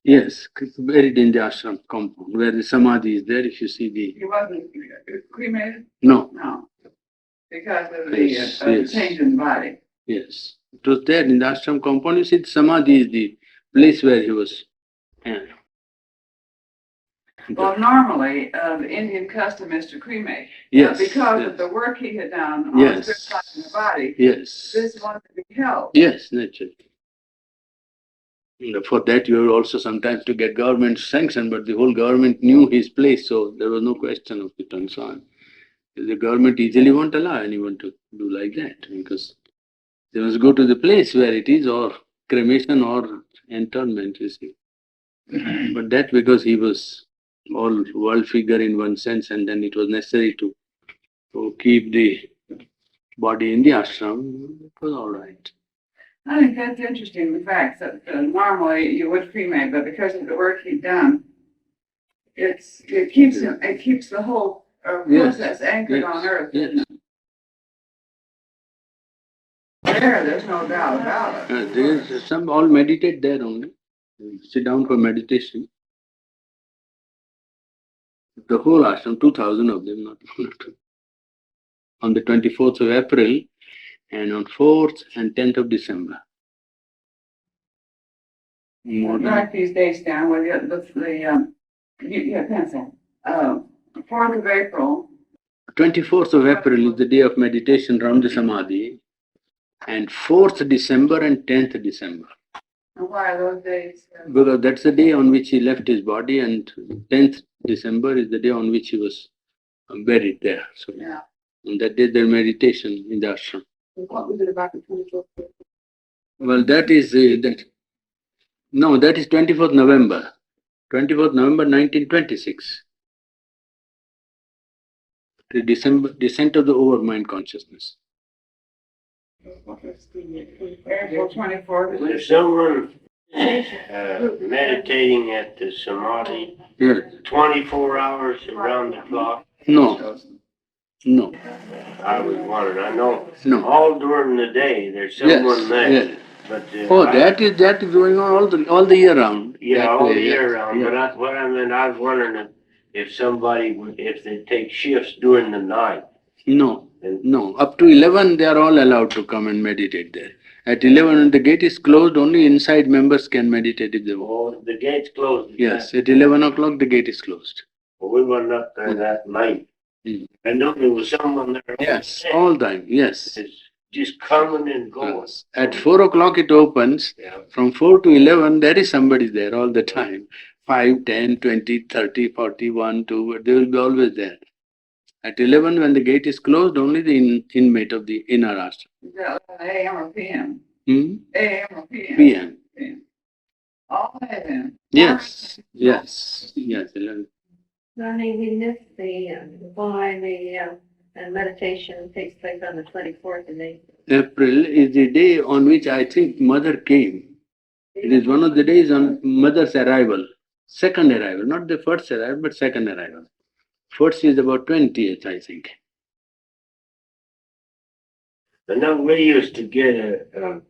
Speaker 1: Yes, buried in the ashram compound where the samadhi is there. If you see the.
Speaker 4: He wasn't cremated?
Speaker 1: No.
Speaker 4: No. Because of the
Speaker 1: Yes, yes.
Speaker 4: change in the body.
Speaker 1: Yes. It was there in the ashram compound. You see, the samadhi is the place where he was. Yeah.
Speaker 4: Well, normally, the Indian custom is to cremate.
Speaker 1: Yes.
Speaker 4: Because
Speaker 1: yes.
Speaker 4: of the work he had done on
Speaker 1: Yes.
Speaker 4: spiritualizing the body,
Speaker 1: Yes.
Speaker 4: this wanted to be held.
Speaker 1: Yes, naturally. For that, you have also sometimes to get government sanction, but the whole government knew his place, so there was no question of it and so on. The government easily won't allow anyone to do like that because they must go to the place where it is, or cremation or interment, you see. But that because he was all world figure in one sense, and then it was necessary to keep the body in the ashram, it was all right.
Speaker 4: I think that's interesting, the fact that normally you would cremate, but because of the work he'd done, it keeps the whole process anchored on earth.
Speaker 1: Yes.
Speaker 4: There's no doubt about it.
Speaker 1: There's some all meditate there only. Sit down for meditation. The whole ashram, 2,000 of them, not one or two. On the 24th of April and on 4th and 10th of December. More than
Speaker 4: Write these dates down with pencil. 4th of April,
Speaker 1: 24th of April is the day of meditation round the Samadhi, and 4th December and 10th December.
Speaker 4: and why are those days?
Speaker 1: Because that's the day on which he left his body, and 10th December is the day on which he was buried there. So,
Speaker 4: Yeah.
Speaker 1: on that day, their meditation in the ashram.
Speaker 5: What was it about the 24th?
Speaker 1: Well, that is that is 24th November. 24th November 1926. The descent of the overmind consciousness.
Speaker 4: April 24th.
Speaker 3: Was someone meditating at the samadhi
Speaker 1: Yes.
Speaker 3: 24 hours around the clock?
Speaker 1: No. No.
Speaker 3: I was wondering. I know
Speaker 1: No.
Speaker 3: all during the day there's someone there.
Speaker 1: Yes.
Speaker 3: But
Speaker 1: Oh, that is going on all the year round.
Speaker 3: yeah,
Speaker 1: That
Speaker 3: all
Speaker 1: way,
Speaker 3: the
Speaker 1: yes,
Speaker 3: year round.
Speaker 1: yes.
Speaker 3: But what I meant, I was wondering if somebody would, if they take shifts during the night.
Speaker 1: No.
Speaker 3: And
Speaker 1: No. Up to 11, they are all allowed to come and meditate there. At 11, when the gate is closed, only inside members can meditate if they want.
Speaker 3: oh, the gate's closed.
Speaker 1: Yes, at 11 o'clock, the gate is closed.
Speaker 3: Well, we went up there that night.
Speaker 1: Mm.
Speaker 3: I know there was someone there.
Speaker 1: Yes, all time, yes.
Speaker 3: It's just coming and going.
Speaker 1: At 4 o'clock, it opens.
Speaker 3: Yeah.
Speaker 1: From 4 to 11, there is somebody there all the time. 5, 10, 20, 30, 40, 1, 2, but they will be always there. At 11, when the gate is closed, only the inmate of the inner ashram.
Speaker 4: Is that AM or PM?
Speaker 1: Hmm?
Speaker 4: AM or PM?
Speaker 1: PM.
Speaker 4: All AM.
Speaker 1: Yes, yes. Yes, 11.
Speaker 2: Ronnie, we missed why and meditation takes place on the 24th of April.
Speaker 1: April is the day on which I think Mother came. It is one of the days on Mother's arrival, second arrival, not the first arrival, but second arrival. First is about 20th, I think.
Speaker 3: I know we used to get a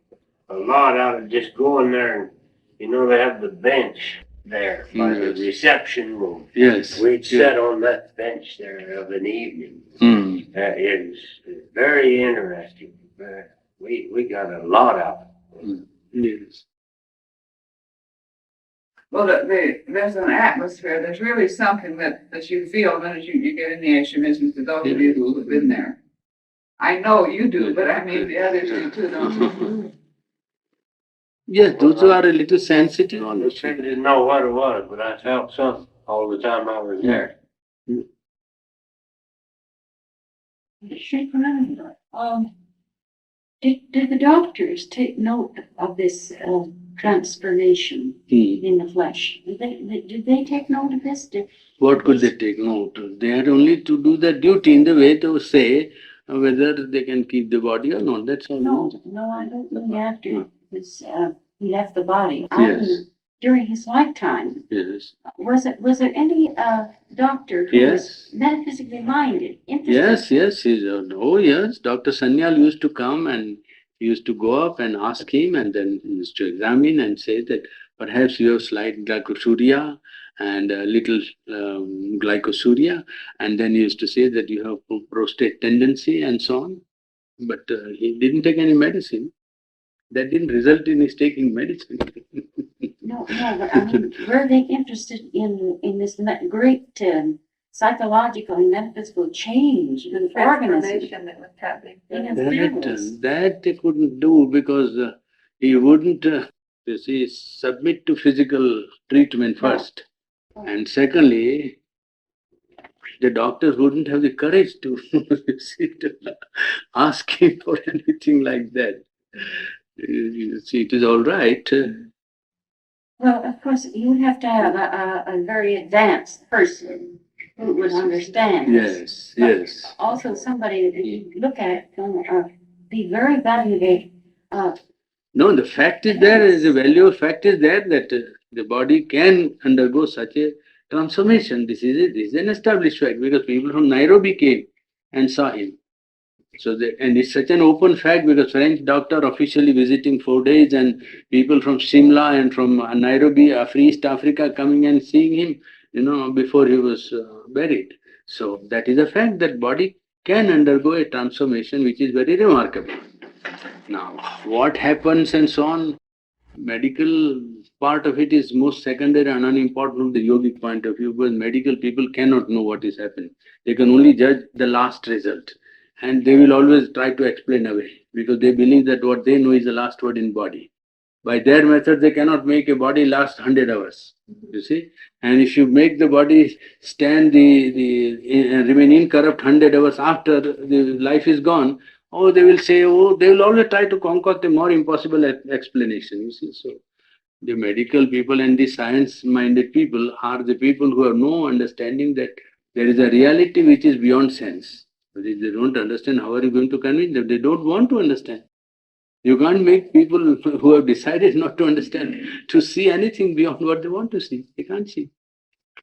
Speaker 3: lot out of just going there and, they have the bench there by the
Speaker 1: Yes.
Speaker 3: reception room.
Speaker 1: Yes.
Speaker 3: We'd
Speaker 1: yes.
Speaker 3: sit on that bench there of an evening.
Speaker 1: Mm.
Speaker 3: It was very interesting. We got a lot out of it.
Speaker 1: Yes.
Speaker 4: Well, there's an atmosphere, there's really something that you feel when you get in the ashram, to those of you who have been there. I know you do, but I mean the others do too, don't you?
Speaker 1: Yes, those who are a little sensitive
Speaker 3: I
Speaker 1: also.
Speaker 3: didn't know what it was, but I felt something all the time I was there.
Speaker 5: Sri Purani, did the doctors take note of this transformation in the flesh? Did they take note of this?
Speaker 1: What could they take note? They had only to do their duty in the way to say whether they can keep the body or not. That's all.
Speaker 5: No, I don't mean after he left the body. I
Speaker 1: Yes.
Speaker 5: mean, during his lifetime,
Speaker 1: Yes.
Speaker 5: was there any doctor who was metaphysically minded, interested?
Speaker 1: Yes. Oh, yes. Dr. Sanyal used to come and he used to go up and ask him, and then he used to examine and say that perhaps you have slight glycosuria and a little glycosuria, and then he used to say that you have prostate tendency and so on. But he didn't take any medicine. That didn't result in his taking medicine.
Speaker 5: No, but I mean, were they interested in this great psychological and metaphysical change in the organism?
Speaker 2: Transformation that was happening.
Speaker 5: In his nerves?
Speaker 1: That they couldn't do because he wouldn't, submit to physical treatment first. And secondly, the doctors wouldn't have the courage to, to ask him for anything like that. You see, it is all right.
Speaker 5: Well, of course, you would have to have a very advanced person who would understand this.
Speaker 1: Yes.
Speaker 5: Also, somebody that you look at be very valuable.
Speaker 1: No, the fact is there, the value of fact is there that the body can undergo such a transformation. This is an established fact because people from Nairobi came and saw him. And it's such an open fact because French doctor officially visiting 4 days and people from Shimla and from Nairobi, East Africa coming and seeing him, before he was buried. So that is a fact that body can undergo a transformation which is very remarkable. Now, what happens and so on, medical part of it is most secondary and unimportant from the yogic point of view because medical people cannot know what is happening. They can only judge the last result. And they will always try to explain away because they believe that what they know is the last word in body. By their method, they cannot make a body last 100 hours. You see, and if you make the body stand remain incorrupt 100 hours after the life is gone, they will say, they will always try to concoct a more impossible explanation. You see, so the medical people and the science-minded people are the people who have no understanding that there is a reality which is beyond sense. But if they don't understand, how are you going to convince them? They don't want to understand. You can't make people who have decided not to understand to see anything beyond what they want to see. They can't see.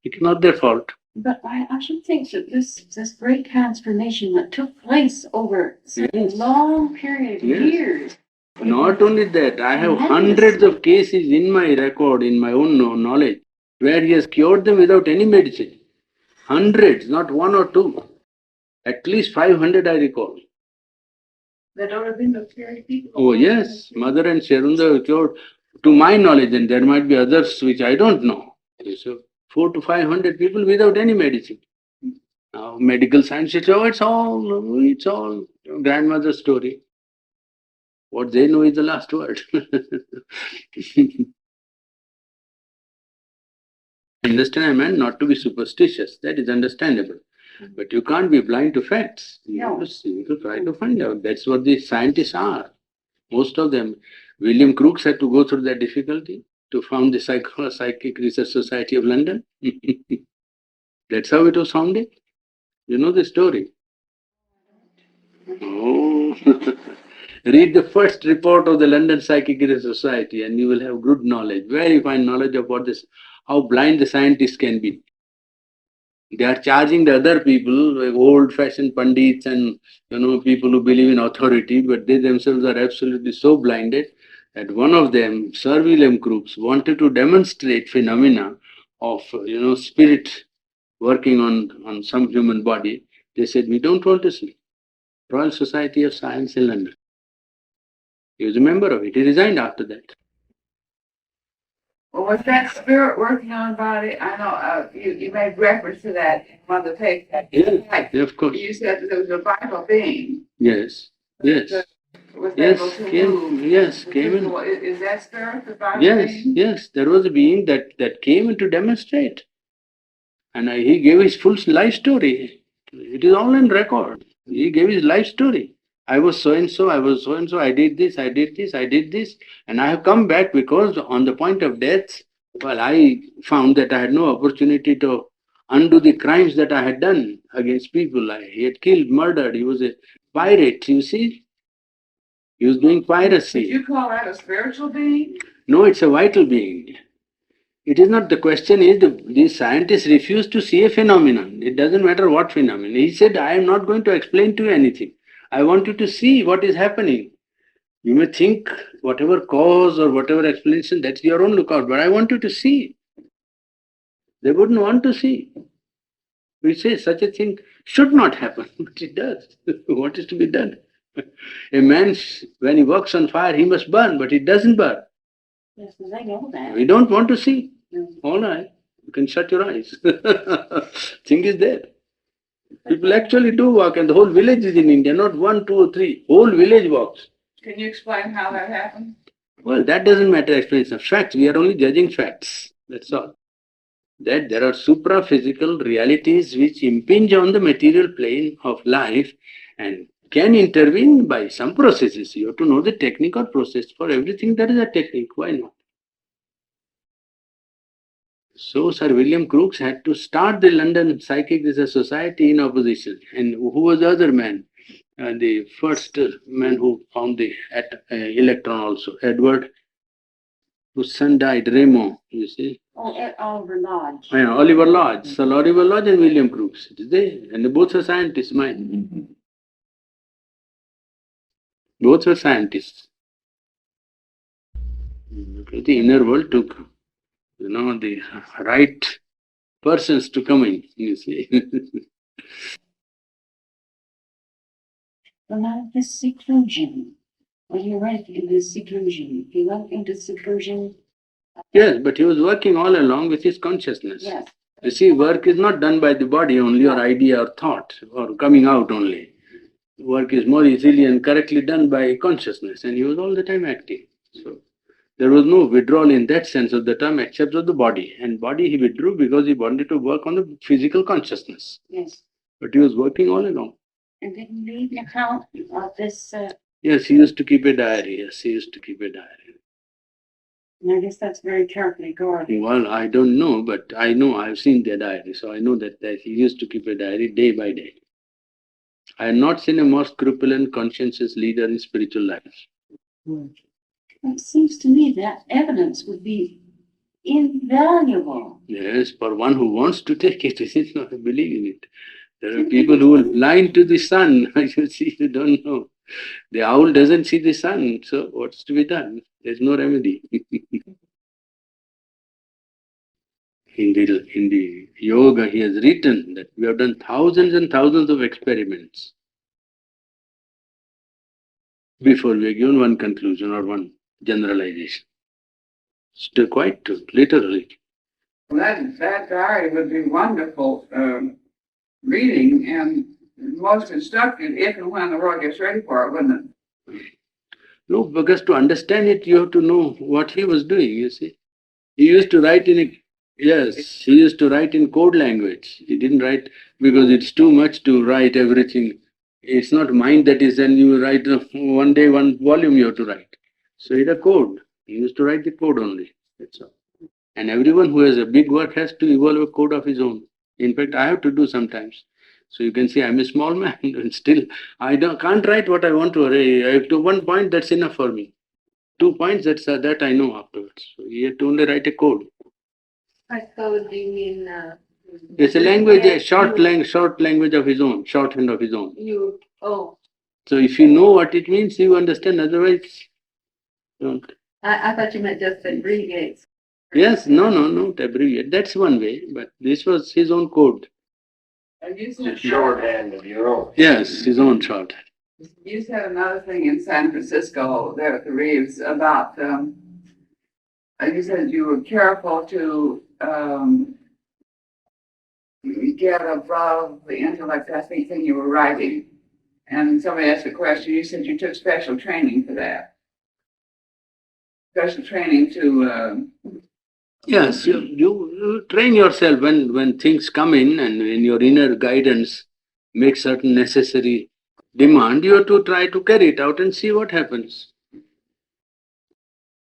Speaker 1: It's not their fault.
Speaker 5: But I should think that this great transformation that took place over such a long period of years.
Speaker 1: Not only that, I have hundreds of cases in my record, in my own knowledge, where he has cured them without any medicine. Hundreds, not one or two. At least 500 I recall.
Speaker 2: That don't have been no scary people.
Speaker 1: Oh yes, Mother and Sharunda cured, to my knowledge, and there might be others which I don't know. So 400 to 500 people without any medicine. Now medical science says, it's all grandmother's story. What they know is the last word. Understand, I meant not to be superstitious. That is understandable. But you can't be blind to facts. You have to see, you have to try to find out. That's what the scientists are. Most of them. William Crookes had to go through that difficulty. to found the Psychic Research Society of London. That's how it was founded. You know the story. Oh, read the first report of the London Psychic Research Society and you will have good knowledge, very fine knowledge of what this, how blind the scientists can be. They are charging the other people, like old-fashioned pundits and people who believe in authority, but they themselves are absolutely so blinded that one of them, Sir William Crookes, wanted to demonstrate phenomena of spirit working on some human body. They said, we don't want to see. Royal Society of Science in London. He was a member of it. He resigned after that.
Speaker 4: Well, was that spirit working on body? I know you made reference to that in one of the papers.
Speaker 1: Yeah, of course.
Speaker 4: You said that there was a vital being.
Speaker 1: Yes, yes.
Speaker 4: That was
Speaker 1: Yes,
Speaker 4: able to
Speaker 1: came,
Speaker 4: move.
Speaker 1: yes, came in.
Speaker 4: Is that spirit the vital
Speaker 1: Yes,
Speaker 4: being?
Speaker 1: yes, there was a being that came in to demonstrate. And he gave his full life story. It is all in record. He gave his life story. I was so and so, I was so and so, I did this, I did this, I did this. And I have come back because on the point of death, well, I found that I had no opportunity to undo the crimes that I had done against people. He had killed, murdered, he was a pirate, you see. He was doing
Speaker 4: Did
Speaker 1: piracy.
Speaker 4: you call that a spiritual being?
Speaker 1: No, it's a vital being. It is not, the question is, these scientists refuse to see a phenomenon. It doesn't matter what phenomenon. He said, I am not going to explain to you anything. I want you to see what is happening. You may think whatever cause or whatever explanation, that's your own lookout, but I want you to see. They wouldn't want to see. We say such a thing should not happen, but it does. What is to be done? A man, when he walks on fire, he must burn, but it doesn't burn.
Speaker 5: Yes, I know that.
Speaker 1: We don't want to see.
Speaker 5: No.
Speaker 1: All right, you can shut your eyes. Thing is there. People actually do walk, and the whole village is in India, not one, two, or three. Whole village walks.
Speaker 4: Can you explain how that happened?
Speaker 1: Well, that doesn't matter, explanation of facts. We are only judging facts. That's all. That there are supra-physical realities which impinge on the material plane of life and can intervene by some processes. You have to know the technique or process. For everything there is a technique. Why not? So Sir William Crookes had to start the London Psychic Research Society in opposition. And who was the other man? The first man who found the electron also, Edward, whose son died, Raymond, you see.
Speaker 5: Oh, at Oliver Lodge.
Speaker 1: Yeah, Oliver Lodge. Sir Oliver Lodge and William Crookes. It is they, and they both are scientists, mind. Both were scientists. The inner world took, the right persons to come in, you see.
Speaker 5: Well, now this seclusion. When you went into seclusion, he went into seclusion.
Speaker 1: Yes, but he was working all along with his consciousness.
Speaker 5: Yes.
Speaker 1: You see, work is not done by the body only, or idea or thought, or coming out only. Work is more easily and correctly done by consciousness, and he was all the time active. So there was no withdrawal in that sense of the term except of the body. And body he withdrew because he wanted to work on the physical consciousness.
Speaker 5: Yes.
Speaker 1: But he was working all along.
Speaker 5: And did he leave an account of this?
Speaker 1: Yes, he used to keep a diary. Yes, he used to keep a diary.
Speaker 5: And I guess that's very carefully guarded.
Speaker 1: Well, I don't know, but I know I've seen the diary, so I know that he used to keep a diary day by day. I have not seen a more scrupulous, conscientious leader in spiritual life.
Speaker 5: It seems to me that evidence would be invaluable.
Speaker 1: Yes, for one who wants to take it, is not believe in it. There are people who will blind to the sun. You see, you don't know. The owl doesn't see the sun, so what's to be done? There's no remedy. In the yoga, he has written that we have done thousands and thousands of experiments before we have given one conclusion or one generalization. Still quite true, literally.
Speaker 4: That diary would be wonderful reading and most instructive if and when the world gets ready for it, wouldn't it?
Speaker 1: No, because to understand it, you have to know what he was doing, you see. He used to write he used to write in code language. He didn't write because it's too much to write everything. It's not mind that is, and you write one day, one volume you have to write. So it's a code. He used to write the code only. That's all. And everyone who has a big work has to evolve a code of his own. In fact, I have to do sometimes. So you can see I'm a small man, and still can't write what I want to write. I have to one point, that's enough for me. 2 points, that I know afterwards. So you have to only write a code.
Speaker 2: I suppose you mean,
Speaker 1: It's a language, a
Speaker 2: you-
Speaker 1: short language of his own, shorthand of his own.
Speaker 2: oh,
Speaker 1: So if you know what it means, you understand. Otherwise, don't.
Speaker 2: I thought you meant just abbreviates.
Speaker 1: Yes, no, not abbreviate. That's one way, but this was his own code.
Speaker 4: And you
Speaker 3: It's a
Speaker 4: said,
Speaker 3: shorthand of your own.
Speaker 1: Yes, his own shorthand.
Speaker 4: you said another thing in San Francisco there at the Reeves about, you said you were careful to, get above the intellect, I think, thing you were writing. And somebody asked a question, you said you took special training for that. Special training to,
Speaker 1: Yes, you train yourself when things come in and when your inner guidance makes certain necessary demand, you have to try to carry it out and see what happens.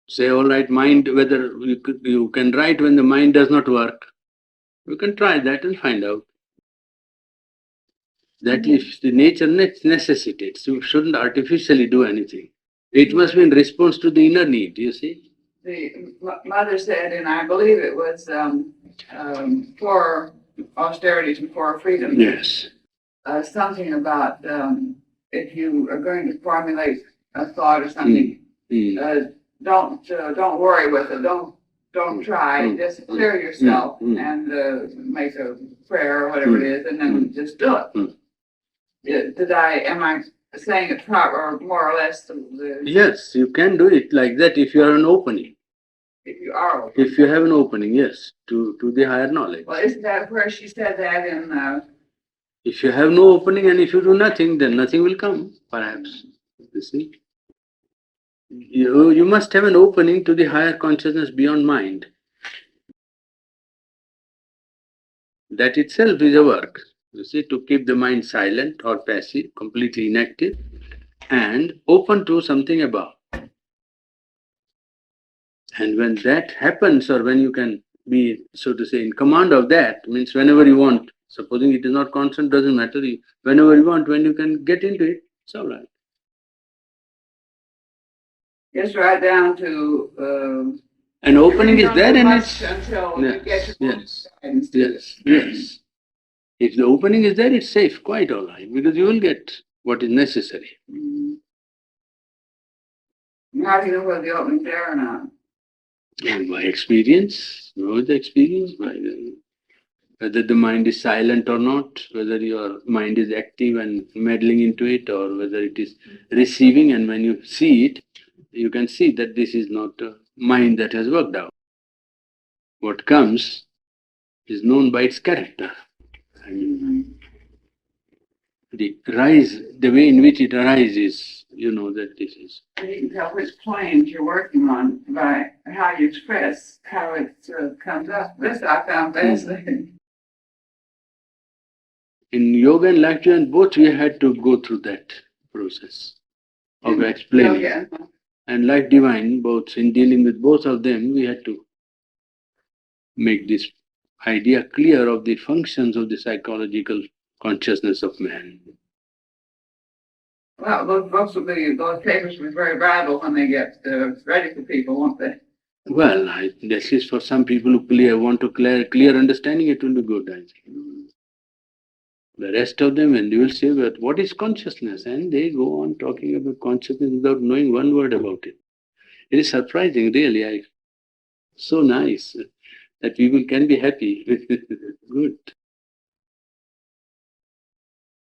Speaker 1: Say, all right, mind, whether you can write when the mind does not work. You can try that and find out. That if the nature necessitates, you shouldn't artificially do anything. It must be in response to the inner need, you see.
Speaker 4: the mother said, and I believe it was, for austerities and for freedom.
Speaker 1: Yes.
Speaker 4: Something about, if you are going to formulate a thought or something, don't worry with it. Don't try. Just clear yourself and make a prayer or whatever it is, and then just do it. Am I saying it proper, more or less?
Speaker 1: Yes, you can do it like that if you have an opening.
Speaker 4: If you are open.
Speaker 1: If you have an opening, yes, to the higher knowledge.
Speaker 4: Well, isn't that where she said that in?
Speaker 1: If you have no opening and if you do nothing, then nothing will come, perhaps. You see? You must have an opening to the higher consciousness beyond mind. That itself is a work. You see, to keep the mind silent or passive, completely inactive, and open to something above. And when that happens, or when you can be, so to say, in command of that, means whenever you want, supposing it is not constant, doesn't matter, whenever you want, when you can get into it, it's all right.
Speaker 4: Just right down to.
Speaker 1: An opening is there and
Speaker 4: it's.
Speaker 1: it's.
Speaker 4: Until you get your
Speaker 1: Yes. If the opening is there, it's safe, quite all right, because you will get what is necessary.
Speaker 4: How do you know whether the opening's there or not?
Speaker 1: And by experience, whether the mind is silent or not, whether your mind is active and meddling into it, or whether it is receiving, and when you see it, you can see that this is not a mind that has worked out. What comes is known by its character. And the way in which it arises, you know that this is.
Speaker 4: You can tell which planes you're working on by how you express how it comes up. This I found fascinating.
Speaker 1: In yoga and life divine, both we had to go through that process of explaining.
Speaker 4: Yoga.
Speaker 1: And life divine, both in dealing with both of them, we had to make this idea clear of the functions of the psychological consciousness of man.
Speaker 4: Well, those books will be, those papers will be very valuable when they get ready for people, won't they?
Speaker 1: Well, this is for some people who want to clear understanding, it will be good, I think. The rest of them, and you will say, but what is consciousness? And they go on talking about consciousness without knowing one word about it. It is surprising, really. So nice that people can be happy. Good.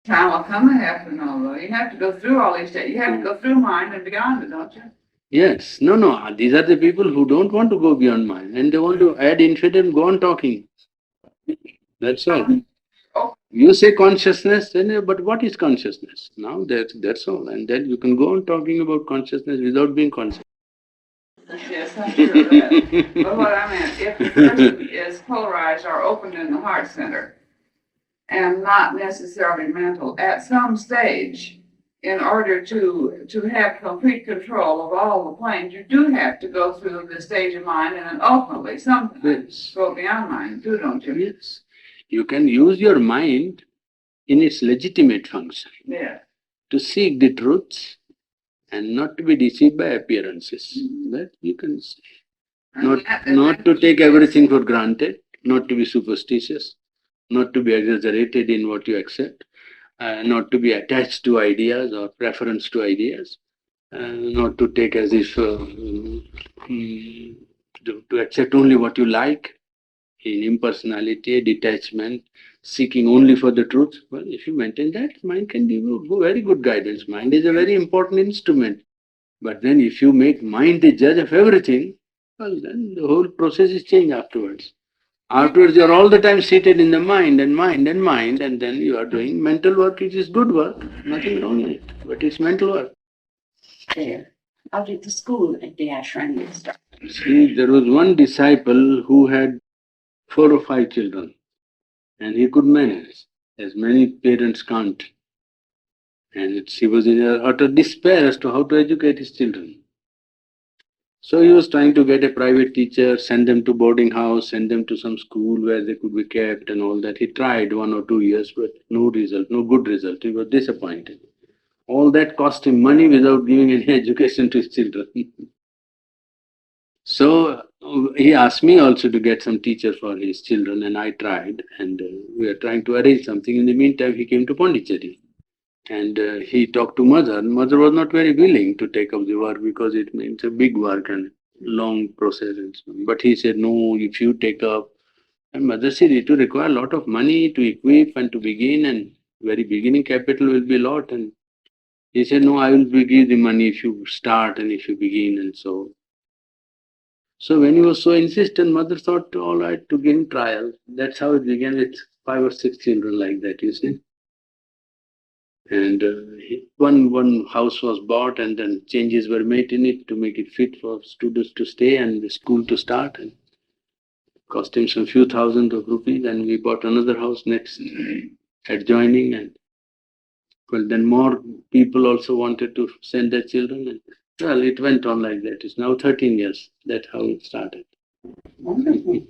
Speaker 4: Time will come and have to know, though. You have to go through all these steps. You have to go through mind and beyond it, don't you?
Speaker 1: Yes. No. These are the people who don't want to go beyond mind and they want to add infinite and go on talking. That's all.
Speaker 4: Oh.
Speaker 1: You say consciousness, then, but what is consciousness? Now that's all. And then you can go on talking about consciousness without being conscious.
Speaker 4: Yes, I'm sure of that. But what I meant, if the person is polarized or open in the heart center and not necessarily mental, at some stage in order to have complete control of all the planes, you do have to go through the stage of mind and then ultimately sometimes
Speaker 1: Yes.
Speaker 4: go beyond mind too, don't you?
Speaker 1: Yes. You can use your mind in its legitimate function
Speaker 4: Yeah.
Speaker 1: to seek the truth and not to be deceived by appearances. That you can say. Not to take everything for granted, not to be superstitious, not to be exaggerated in what you accept, not to be attached to ideas or preference to ideas, not to take as if to accept only what you like, in impersonality, detachment, seeking only for the truth. Well, if you maintain that, mind can give you very good guidance. Mind is a very important instrument. But then if you make mind the judge of everything, well, then the whole process is changed afterwards. Afterwards, you're all the time seated in the mind and mind and mind, and then you are doing mental work, which is good work, nothing wrong in it, but it's mental work.
Speaker 5: There. How did the school at the ashram start?
Speaker 1: See, there was one disciple who had 4 or 5 children, and he could manage, as many parents can't. And he was in utter despair as to how to educate his children. So he was trying to get a private teacher, send them to boarding house, send them to some school where they could be kept and all that. He tried 1 or 2 years, but no result, no good result. He was disappointed. All that cost him money without giving any education to his children. So he asked me also to get some teacher for his children, and I tried, and we are trying to arrange something. In the meantime, he came to Pondicherry. And he talked to mother. Mother was not very willing to take up the work because it means a big work and long process and so on. But he said, no, if you take up, and mother said it will require a lot of money to equip and to begin, and very beginning capital will be a lot. And he said, no, I will give the money if you start and if you begin and so. So when he was so insistent, mother thought, all right, to give him trial. That's how it began with 5 or 6 children like that, you see. And one house was bought, and then changes were made in it to make it fit for students to stay and the school to start, and cost him some few thousand of rupees. And we bought another house next adjoining, and well, then more people also wanted to send their children, and well, it went on like that. It's now 13 years. That's how it started.
Speaker 5: Wonderful.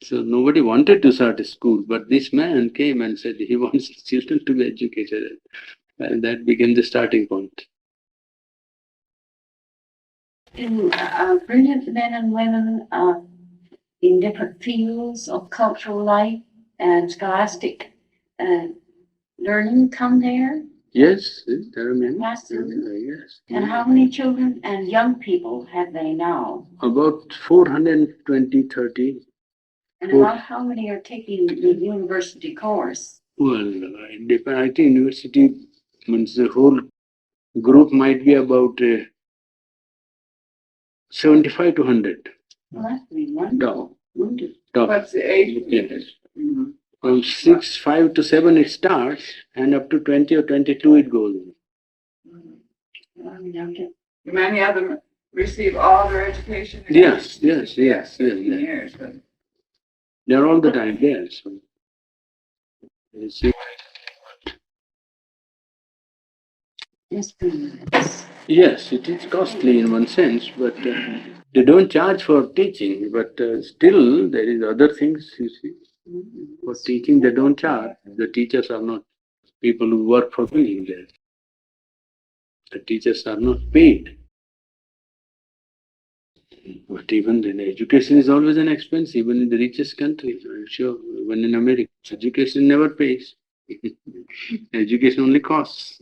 Speaker 1: So nobody wanted to start a school, but this man came and said he wants his children to be educated. Well, that became the starting point.
Speaker 5: Do brilliant men and women in different fields of cultural life and scholastic learning come there?
Speaker 1: Yes, there are many.
Speaker 5: Classes?
Speaker 1: Yes.
Speaker 5: And how many children and young people have they now?
Speaker 1: About 420, 30.
Speaker 5: And
Speaker 1: Oh.
Speaker 5: about how many are taking the university course?
Speaker 1: Well, it depends. I think university means the whole group might be about 75 to 100.
Speaker 5: Well, that's pretty wonderful. Wonderful.
Speaker 1: Top.
Speaker 4: What's the age?
Speaker 1: Yes.
Speaker 4: Mhm.
Speaker 1: From 6, 5 to 7 it starts, and up to 20 or 22 it goes.
Speaker 4: Many of them receive all their education. in
Speaker 1: Yes, yes, yes, yes,
Speaker 4: 15
Speaker 1: yes.
Speaker 4: years, but
Speaker 1: They're all the time there. So. It's,
Speaker 5: Yes, please.
Speaker 1: yes, it is costly in one sense, but they don't charge for teaching, but still there is other things, you see. For teaching, they don't charge. The teachers are not people who work for being there. The teachers are not paid. But even then, education is always an expense, even in the richest countries. I'm sure, even in America, education never pays. Education only costs.